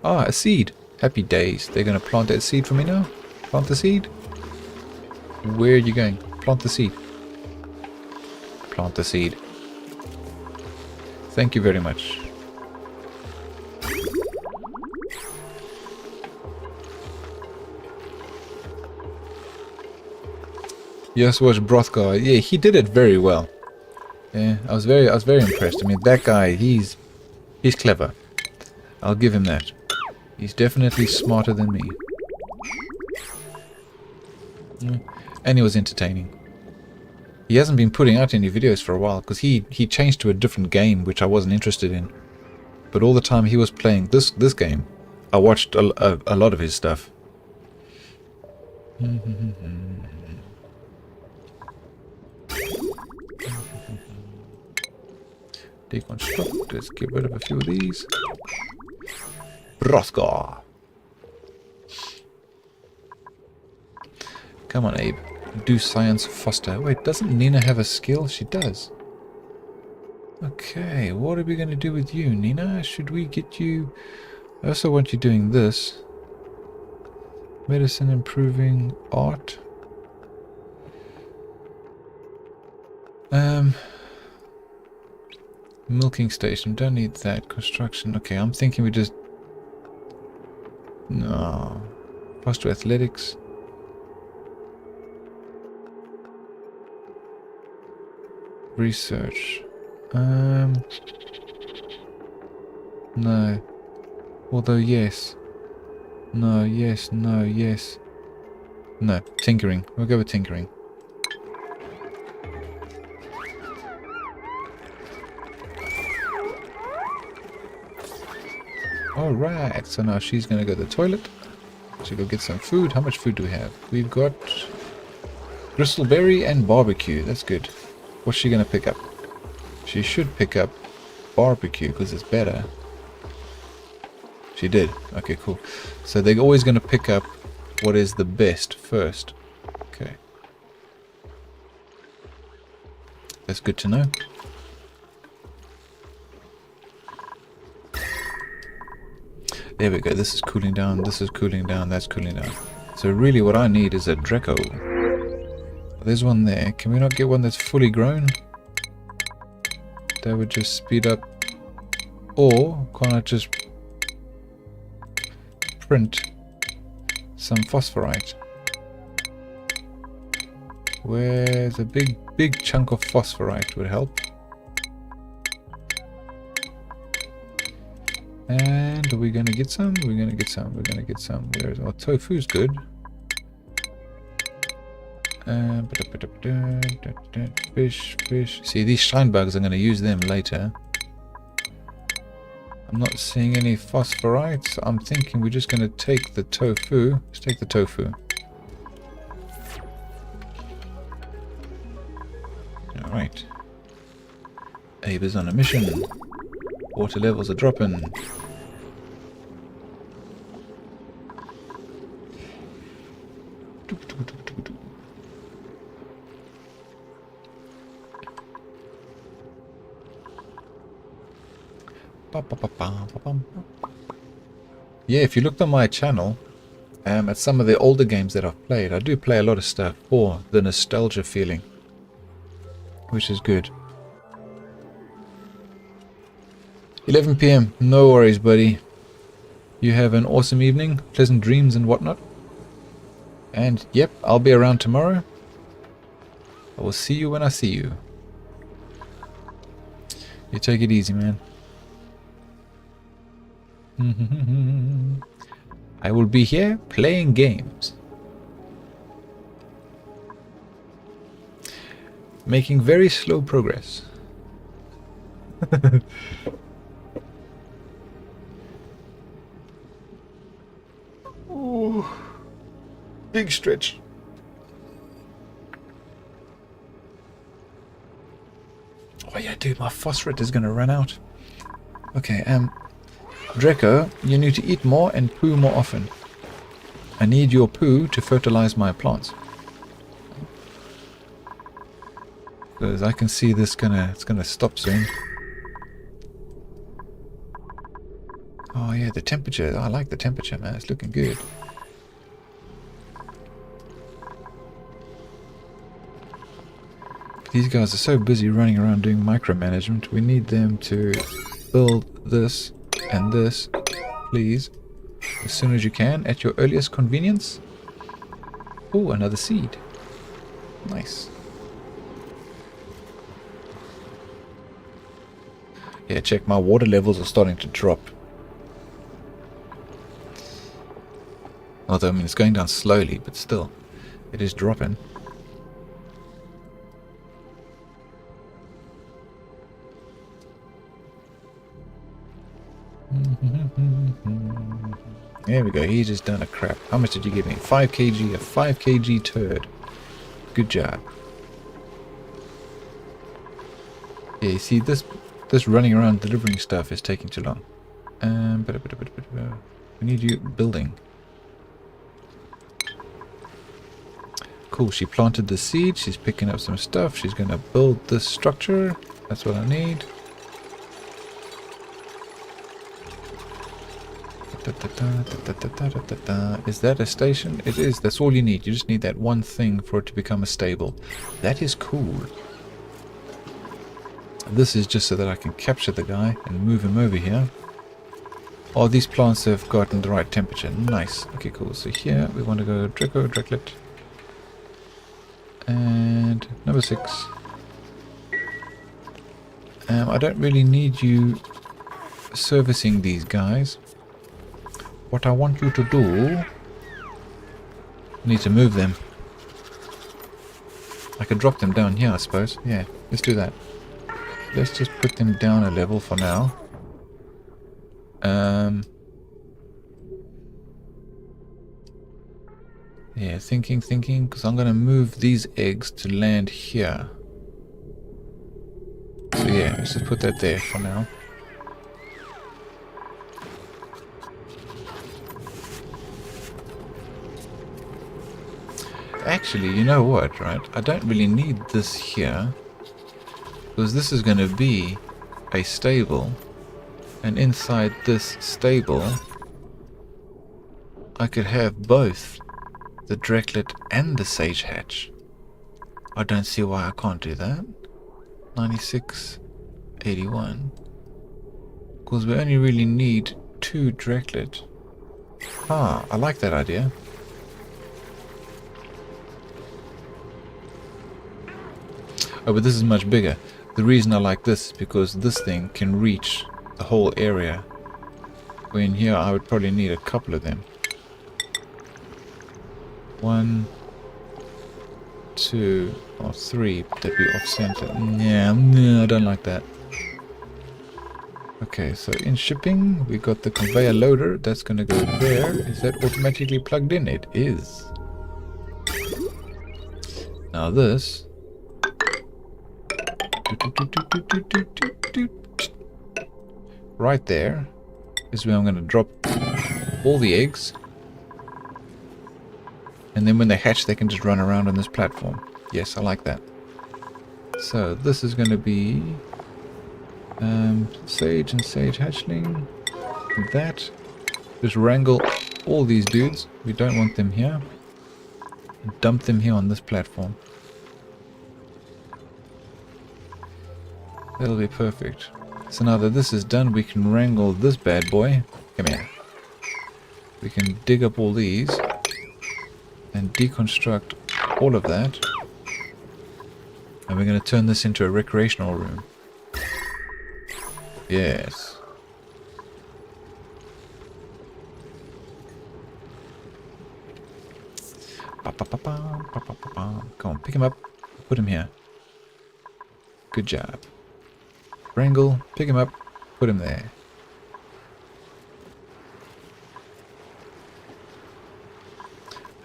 Ah, a seed. Happy days. They're going to plant that seed for me now? Plant the seed? Where are you going? Plant the seed. Plant the seed. Thank you very much. Yes, watch Brothgar. Yeah, he did it very well. Yeah, I was very impressed. I mean, that guy, he's clever. I'll give him that. He's definitely smarter than me. Yeah. And he was entertaining. He hasn't been putting out any videos for a while because he changed to a different game which I wasn't interested in. But all the time he was playing this game, I watched a lot of his stuff. Deconstruct. Let's get rid of a few of these. Brothgar. Come on, Abe. Do science foster. Wait, doesn't Nina have a skill? She does. Okay, what are we going to do with you, Nina? Should we get you... I also want you doing this. Medicine improving art. Milking station. Don't need that. Construction. Okay, I'm thinking we just... No. Foster athletics. Research. No. Although, yes. No, yes, no, yes. No. Tinkering. We'll go with tinkering. Alright, so now she's gonna go to the toilet. She'll go get some food. How much food do we have? We've got gristleberry and barbecue. That's good. What's she gonna pick up? She should pick up barbecue because it's better. She did. Okay, cool. So they're always gonna pick up what is the best first. Okay. That's good to know. There we go. This is cooling down. This is cooling down. That's cooling down. So really what I need is a Draco. There's one there. Can we not get one that's fully grown? That would just speed up. Or can't I just print some phosphorite? Where's a big chunk of phosphorite would help. And are we gonna get some? We're gonna get some. We're gonna get some. Where's our tofu's good? Fish. See, these shine bugs, I'm gonna use them later. I'm not seeing any phosphorite, so I'm thinking we're just gonna take the tofu. Let's take the tofu. Alright. Abe is on a mission. Water levels are dropping. Yeah, if you looked on my channel, at some of the older games that I've played, I do play a lot of stuff for the nostalgia feeling, which is good. 11 PM, no worries, buddy. You have an awesome evening, pleasant dreams and whatnot. And yep, I'll be around tomorrow. I will see you when I see you. You take it easy, man. I will be here playing games. Making very slow progress. Ooh, big stretch. Oh yeah, dude, my phosphorate is gonna run out. Okay, Draco, you need to eat more and poo more often. I need your poo to fertilize my plants. Because I can see this it's gonna stop soon. Oh yeah, the temperature. I like the temperature, man. It's looking good. These guys are so busy running around doing micromanagement. We need them to build this and this, please, as soon as you can, at your earliest convenience. Oh, another seed. Nice. Yeah, check, my water levels are starting to drop. Although, I mean, it's going down slowly, but still, it is dropping. There we go, he's just done a crap. How much did you give me? 5 kg, a 5 kg turd. Good job. Yeah, you see, this running around delivering stuff is taking too long. We need you building. Cool, she planted the seed, she's picking up some stuff, she's gonna build this structure. That's what I need. Is that a station? It is. That's all you need. You just need that one thing for it to become a stable. That is cool. This is just so that I can capture the guy and move him over here. Oh, these plants have gotten the right temperature. Nice. Okay, cool. So here we want to go Dracolet. And number 6. I don't really need you servicing these guys. What I want you to do... I need to move them. I could drop them down here, I suppose. Yeah, let's do that. Let's just put them down a level for now. Yeah, thinking, because I'm going to move these eggs to land here. So yeah, let's just put that there for now. Actually, you know what, right? I don't really need this here, because this is going to be a stable, and inside this stable I could have both the Dracolet and the Sage Hatch. I don't see why I can't do that. 96, 81. Because we only really need 2 Dracolet. Ah, I like that idea. Oh, but this is much bigger. The reason I like this is because this thing can reach the whole area. Where in here I would probably need a couple of them. 1, 2, or 3. That'd be off center. Yeah, no, I don't like that. Okay, so in shipping, we got the conveyor loader. That's going to go there. Is that automatically plugged in? It is. Now this... right there is where I'm going to drop all the eggs. And then when they hatch, they can just run around on this platform. Yes, I like that. So this is going to be Sage and Sage Hatchling. That. Just wrangle all these dudes. We don't want them here. Dump them here on this platform. That'll be perfect. So now that this is done, we can wrangle this bad boy. Come here. We can dig up all these and deconstruct all of that. And we're going to turn this into a recreational room. Yes. Come on, pick him up. Put him here. Good job. Wrangle, pick him up, put him there.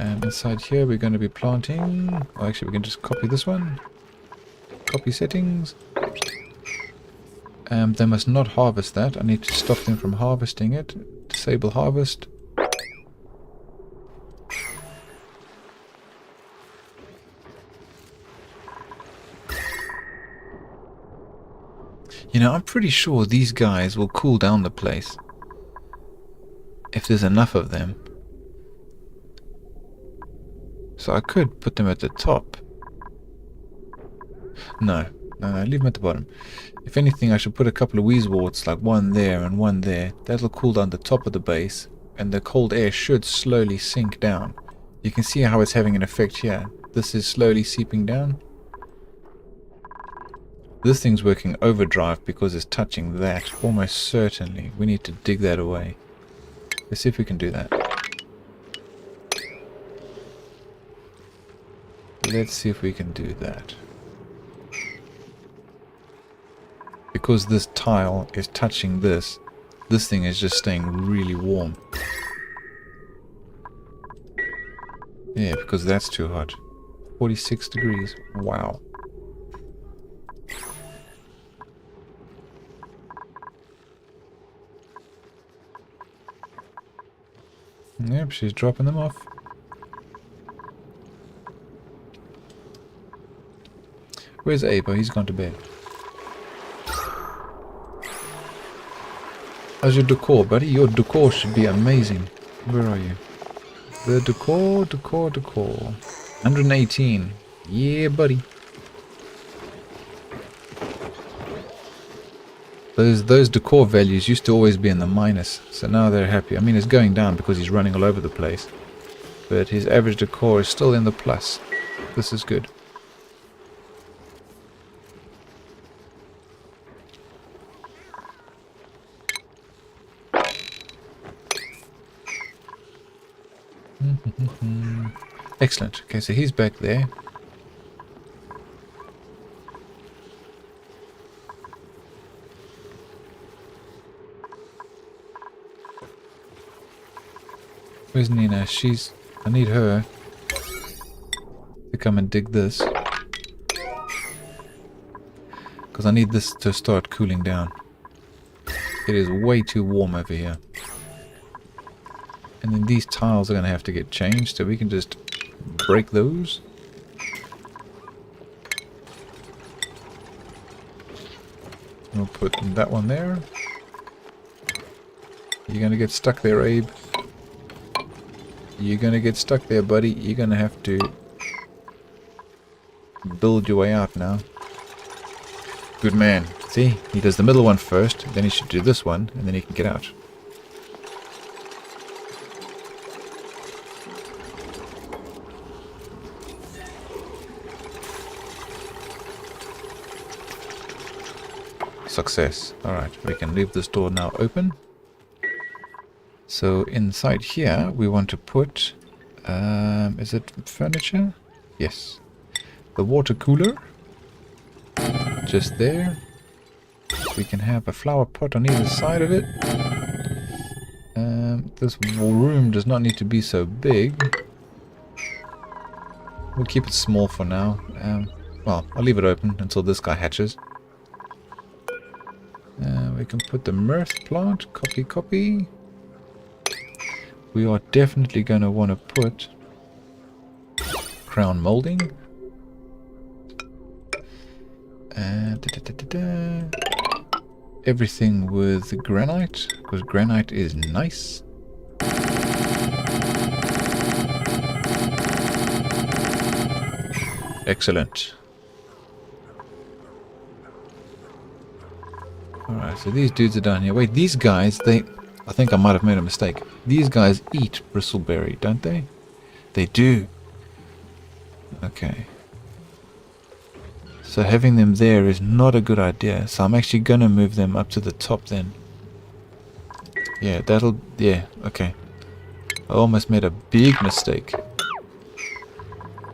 And inside here we're going to be planting... oh, actually we can just copy this one. Copy settings. They must not harvest that. I need to stop them from harvesting it. Disable harvest. You know, I'm pretty sure these guys will cool down the place. If there's enough of them. So I could put them at the top. No, leave them at the bottom. If anything, I should put a couple of wheezeworts, like one there and one there. That'll cool down the top of the base, and the cold air should slowly sink down. You can see how it's having an effect here. This is slowly seeping down. This thing's working overdrive because it's touching that, almost certainly. We need to dig that away. Let's see if we can do that. Let's see if we can do that. Because this tile is touching this, this thing is just staying really warm. Yeah, because that's too hot. 46 degrees. Wow. Yep, she's dropping them off. Where's Abe? Oh, he's gone to bed. How's your decor, buddy? Your decor should be amazing. Where are you? The decor. 118. Yeah, buddy. Those decor values used to always be in the minus, so now they're happy. I mean, it's going down because he's running all over the place, but his average decor is still in the plus. This is good. Excellent. Okay, so he's back there. Where's Nina? I need her to come and dig this. Because I need this to start cooling down. It is way too warm over here. And then these tiles are going to have to get changed, so we can just break those. We'll put that one there. You're going to get stuck there, Abe. You're going to get stuck there, buddy. You're going to have to build your way out now. Good man. See, he does the middle one first, then he should do this one, and then he can get out. Success. Alright, we can leave this door now open. So inside here we want to put, is it furniture? Yes. The water cooler. Just there. We can have a flower pot on either side of it. This room does not need to be so big. We'll keep it small for now. Well, I'll leave it open until this guy hatches. We can put the mirth plant. Copy. We are definitely going to want to put crown molding. Everything with granite, because granite is nice. Excellent. Alright, so these dudes are down here. Wait, these guys, I think I might have made a mistake. These guys eat bristleberry, don't they? They do. Okay. So having them there is not a good idea. So I'm actually going to move them up to the top then. Yeah, yeah, okay. I almost made a big mistake.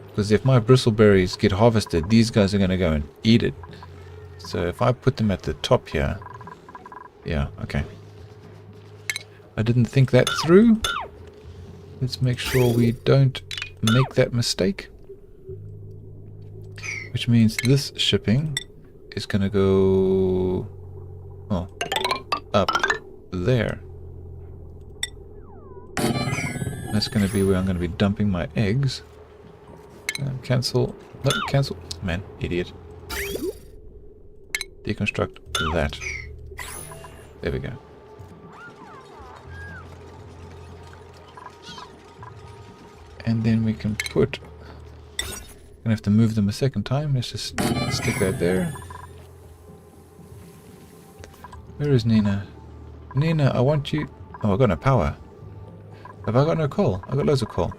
Because if my bristleberries get harvested, these guys are going to go and eat it. So if I put them at the top here... Yeah, okay. I didn't think that through. Let's make sure we don't make that mistake. Which means this shipping is going to go... Oh, up there. That's going to be where I'm going to be dumping my eggs. Cancel. No, cancel. Man, idiot. Deconstruct that. There we go. And then we can put... Gonna have to move them a second time. Let's just stick that there. Where is Nina? Nina, I want you... Oh, I got no power. Have I got no coal? I got loads of coal.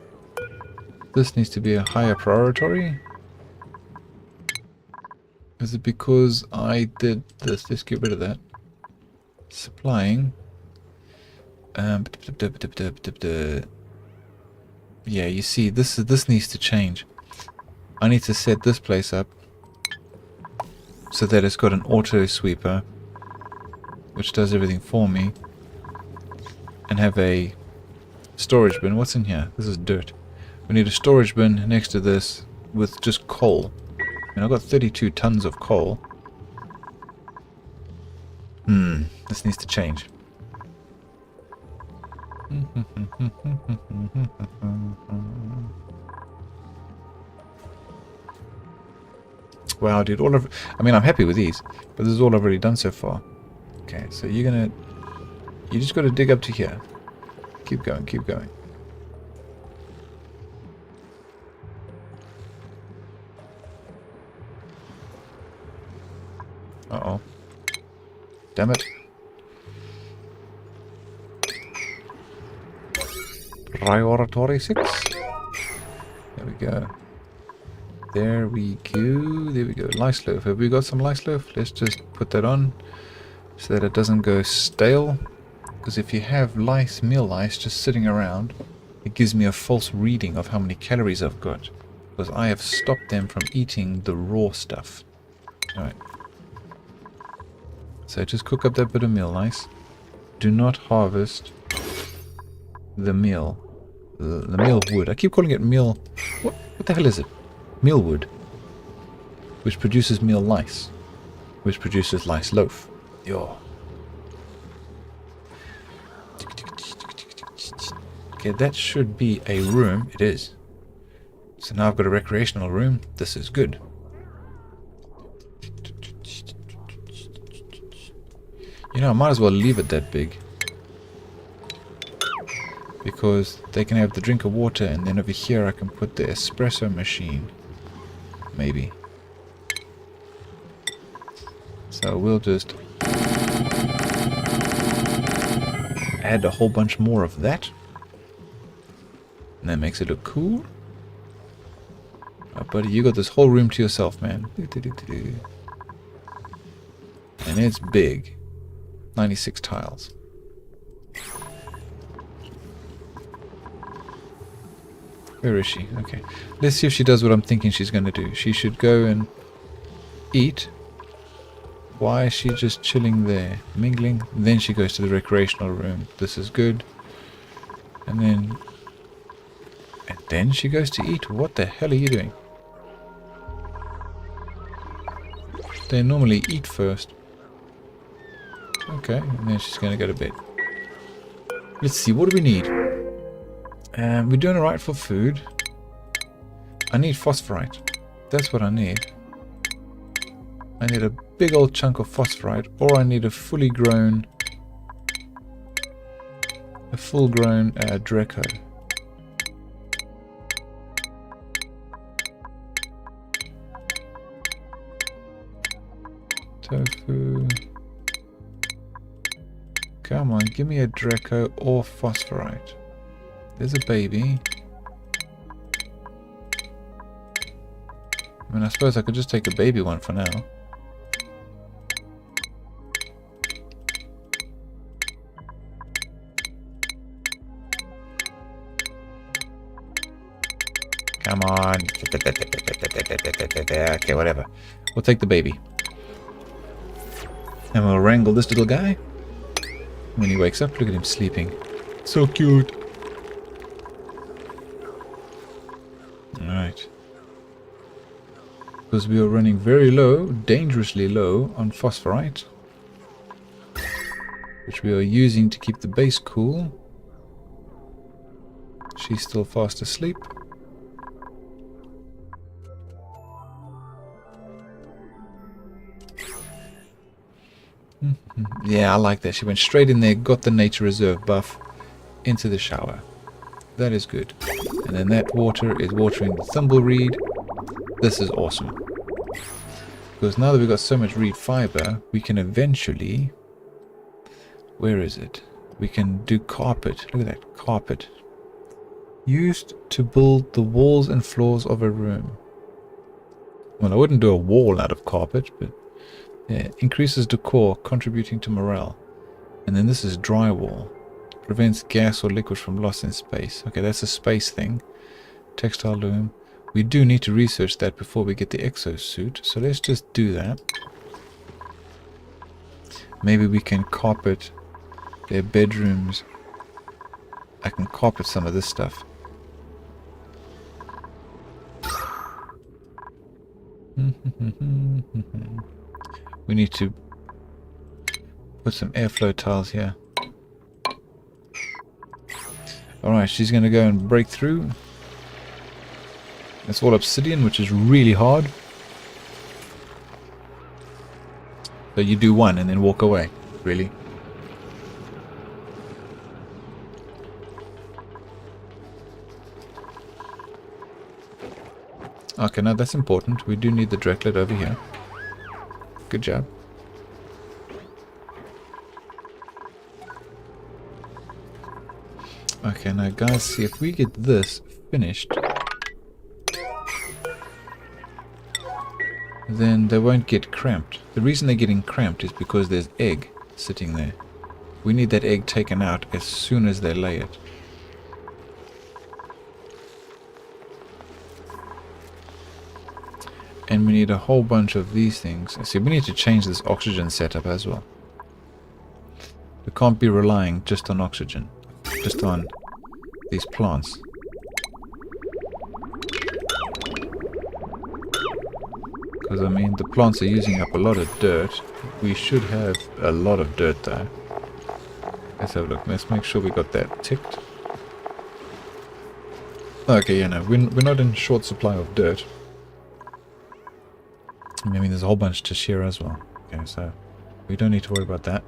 This needs to be a higher priority. Is it because I did this? Let's get rid of that. Supplying. Yeah, you see, this needs to change. I need to set this place up so that it's got an auto sweeper which does everything for me, and have a storage bin. What's in here? This is dirt. We need a storage bin next to this with just coal. And I've got 32 tons of coal. This needs to change. Wow, dude, I mean, I'm happy with these, but this is all I've already done so far. Okay, so you just got to dig up to here. Keep going, keep going. Uh-oh. Damn it. Priority 6. There we go. There we go. There we go. Lice loaf. Have we got some lice loaf? Let's just put that on so that it doesn't go stale. Because if you have lice, meal lice, just sitting around, it gives me a false reading of how many calories I've got. Because I have stopped them from eating the raw stuff. Alright. So just cook up that bit of meal lice. Do not harvest the meal. The meal wood. I keep calling it meal... What the hell is it? Mealwood. Which produces meal lice. Which produces lice loaf. Yo. Okay, that should be a room. It is. So now I've got a recreational room. This is good. You know, I might as well leave it that big. Because they can have the drink of water, and then over here I can put the espresso machine. Maybe. So we'll just add a whole bunch more of that. And that makes it look cool. Oh, buddy, you got this whole room to yourself, man. And it's big. 96 tiles. Where is she? Okay. Let's see if she does what I'm thinking she's going to do. She should go and eat. Why is she just chilling there? Mingling. Then she goes to the recreational room. This is good. And then she goes to eat. What the hell are you doing? They normally eat first. Okay. And then she's going to go to bed. Let's see. What do we need? We're doing alright for food. I need phosphorite. That's what I need. I need a big old chunk of phosphorite, or I need a fully grown... a full-grown Draco. Tofu. Come on, give me a Draco or phosphorite. There's a baby. I mean, I suppose I could just take a baby one for now. Come on. Okay, whatever. We'll take the baby. And we'll wrangle this little guy. When he wakes up, look at him sleeping. So cute. Alright. Because we are running very low, dangerously low, on phosphorite. Which we are using to keep the base cool. She's still fast asleep. Yeah, I like that. She went straight in there, got the nature reserve buff into the shower. That is good. And then that water is watering the thimbleweed. This is awesome. Because now that we've got so much reed fiber, we can eventually... Where is it? We can do carpet. Look at that, carpet. Used to build the walls and floors of a room. Well, I wouldn't do a wall out of carpet, but... Yeah, increases decor, contributing to morale. And then this is drywall. Prevents gas or liquid from loss in space. Okay, that's a space thing. Textile loom. We do need to research that before we get the exosuit. So let's just do that. Maybe we can carpet their bedrooms. I can carpet some of this stuff. We need to put some airflow tiles here. Alright, she's going to go and break through. It's all obsidian, which is really hard. So you do one and then walk away. Really? Okay, now that's important. We do need the Dreklet over here. Good job. Okay, now guys, see if we get this finished, then they won't get cramped. The reason they're getting cramped is because there's egg sitting there. We need that egg taken out as soon as they lay it. And we need a whole bunch of these things. See, we need to change this oxygen setup as well. We can't be relying just on oxygen, just on these plants. Because, I mean, the plants are using up a lot of dirt. We should have a lot of dirt though. Let's have a look. Let's make sure we got that ticked. Okay, yeah, no, we're not in short supply of dirt. I mean, there's a whole bunch to shear as well. Okay, so we don't need to worry about that.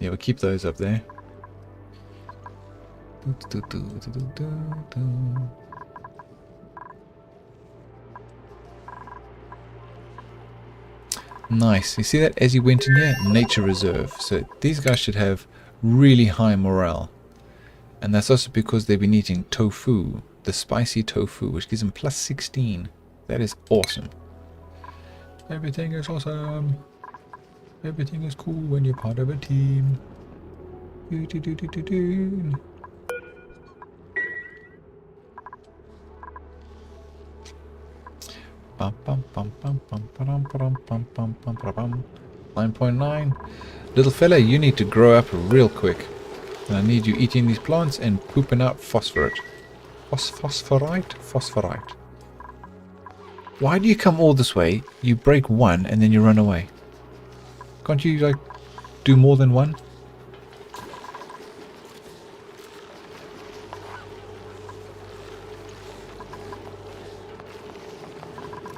Yeah, we'll keep those up there. Nice. You see that as you went in here? Nature reserve. So these guys should have really high morale. And that's also because they've been eating tofu. The spicy tofu, which gives them plus 16. That is awesome. Everything is awesome. Everything is cool when you're part of a team. Bum, bum, bum, bum, bum, bum, bum, bum, bum, bum, bum. 9.9. Little fella, you need to grow up real quick. And I need you eating these plants and pooping out phosphorite. Phosphorite? Phosphorite. Why do you come all this way, you break one, and then you run away? Can't you, like, do more than one?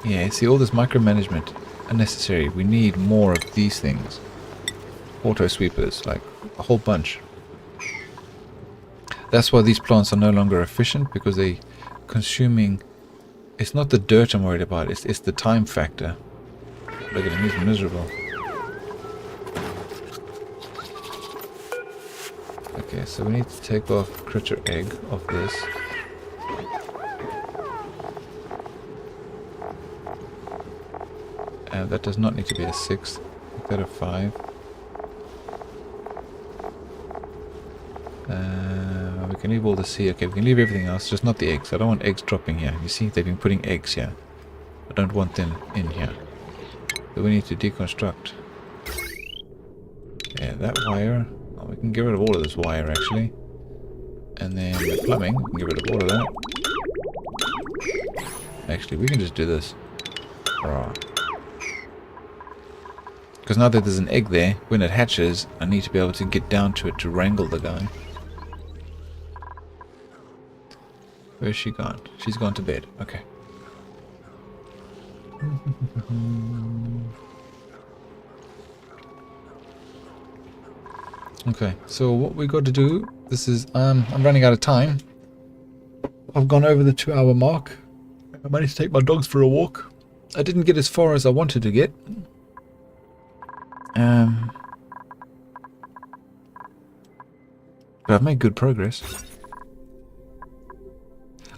Yeah, see, all this micromanagement, unnecessary. We need more of these things. Auto sweepers, like, a whole bunch. That's why these plants are no longer efficient, because they're consuming... It's not the dirt I'm worried about, it's the time factor. Look at him, he's miserable. Okay, so we need to take off critter egg of this. And that does not need to be a 6. Make that a 5. We can leave all this here. Okay, we can leave everything else, just not the eggs. I don't want eggs dropping here. You see, they've been putting eggs here. I don't want them in here. So we need to deconstruct. Yeah, that wire. Oh, we can get rid of all of this wire, actually. And then the plumbing, we can get rid of all of that. Actually, we can just do this. Because now that there's an egg there, when it hatches, I need to be able to get down to it to wrangle the guy. Where's she gone? She's gone to bed. Okay. Okay, so what we got to do, this is, I'm running out of time. I've gone over the 2-hour mark. I managed to take my dogs for a walk. I didn't get as far as I wanted to get. But I've made good progress.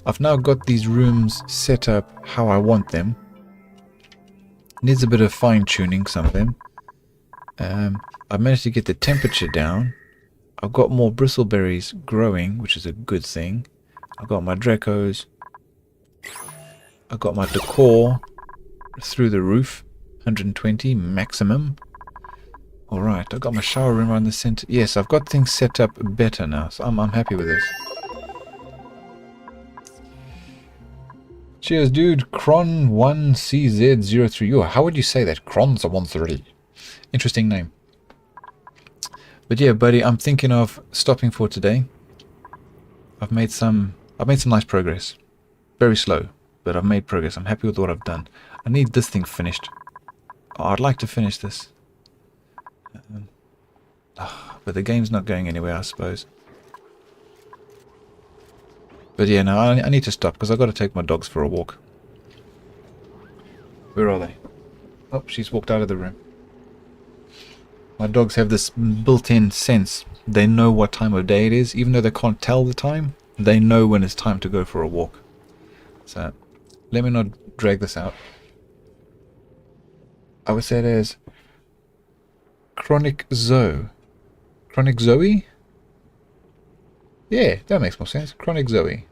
I've now got these rooms set up how I want them. Needs a bit of fine-tuning, some of them. I've managed to get the temperature down. I've got more bristleberries growing, which is a good thing. I've got my Dracos. I've got my decor through the roof. 120 maximum. Alright, I've got my shower room around the center. Yes, I've got things set up better now, so I'm happy with this. Cheers, dude. Cron1CZ03. Oh, how would you say that? Cron13. Interesting name. But yeah, buddy, I'm thinking of stopping for today. I've made some nice progress. Very slow, but I've made progress. I'm happy with what I've done. I need this thing finished. Oh, I'd like to finish this. But the game's not going anywhere, I suppose. But yeah, no, I need to stop because I've got to take my dogs for a walk. Where are they? Oh, she's walked out of the room. Okay, so what we got to do, this is, I'm running out of time. I've made some nice progress. Very slow, but I've made progress. I'm happy with what I've done. I need this thing finished. Oh, I'd like to finish this. But yeah, no, I need to stop because I've got to take my dogs for a walk. My dogs have this built-in sense. They know what time of day it is. Even though they can't tell the time, they know when it's time to go for a walk. So, let me not drag this out. I would say there's Chronic Zoe. Chronic Zoe? Yeah, that makes more sense. Chronic Zoe.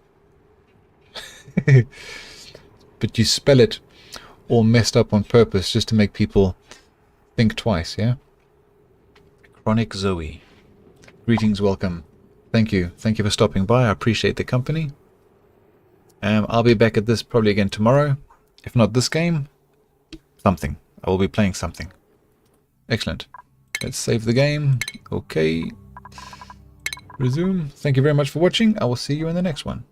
But you spell it all messed up on purpose just to make people think twice, yeah? Chronic Zoe. Greetings, welcome. Thank you. Thank you for stopping by. I appreciate the company. I'll be back at this probably again tomorrow. If not this game, something. I will be playing something. Excellent. Let's save the game. Okay. Resume. Thank you very much for watching. I will see you in the next one.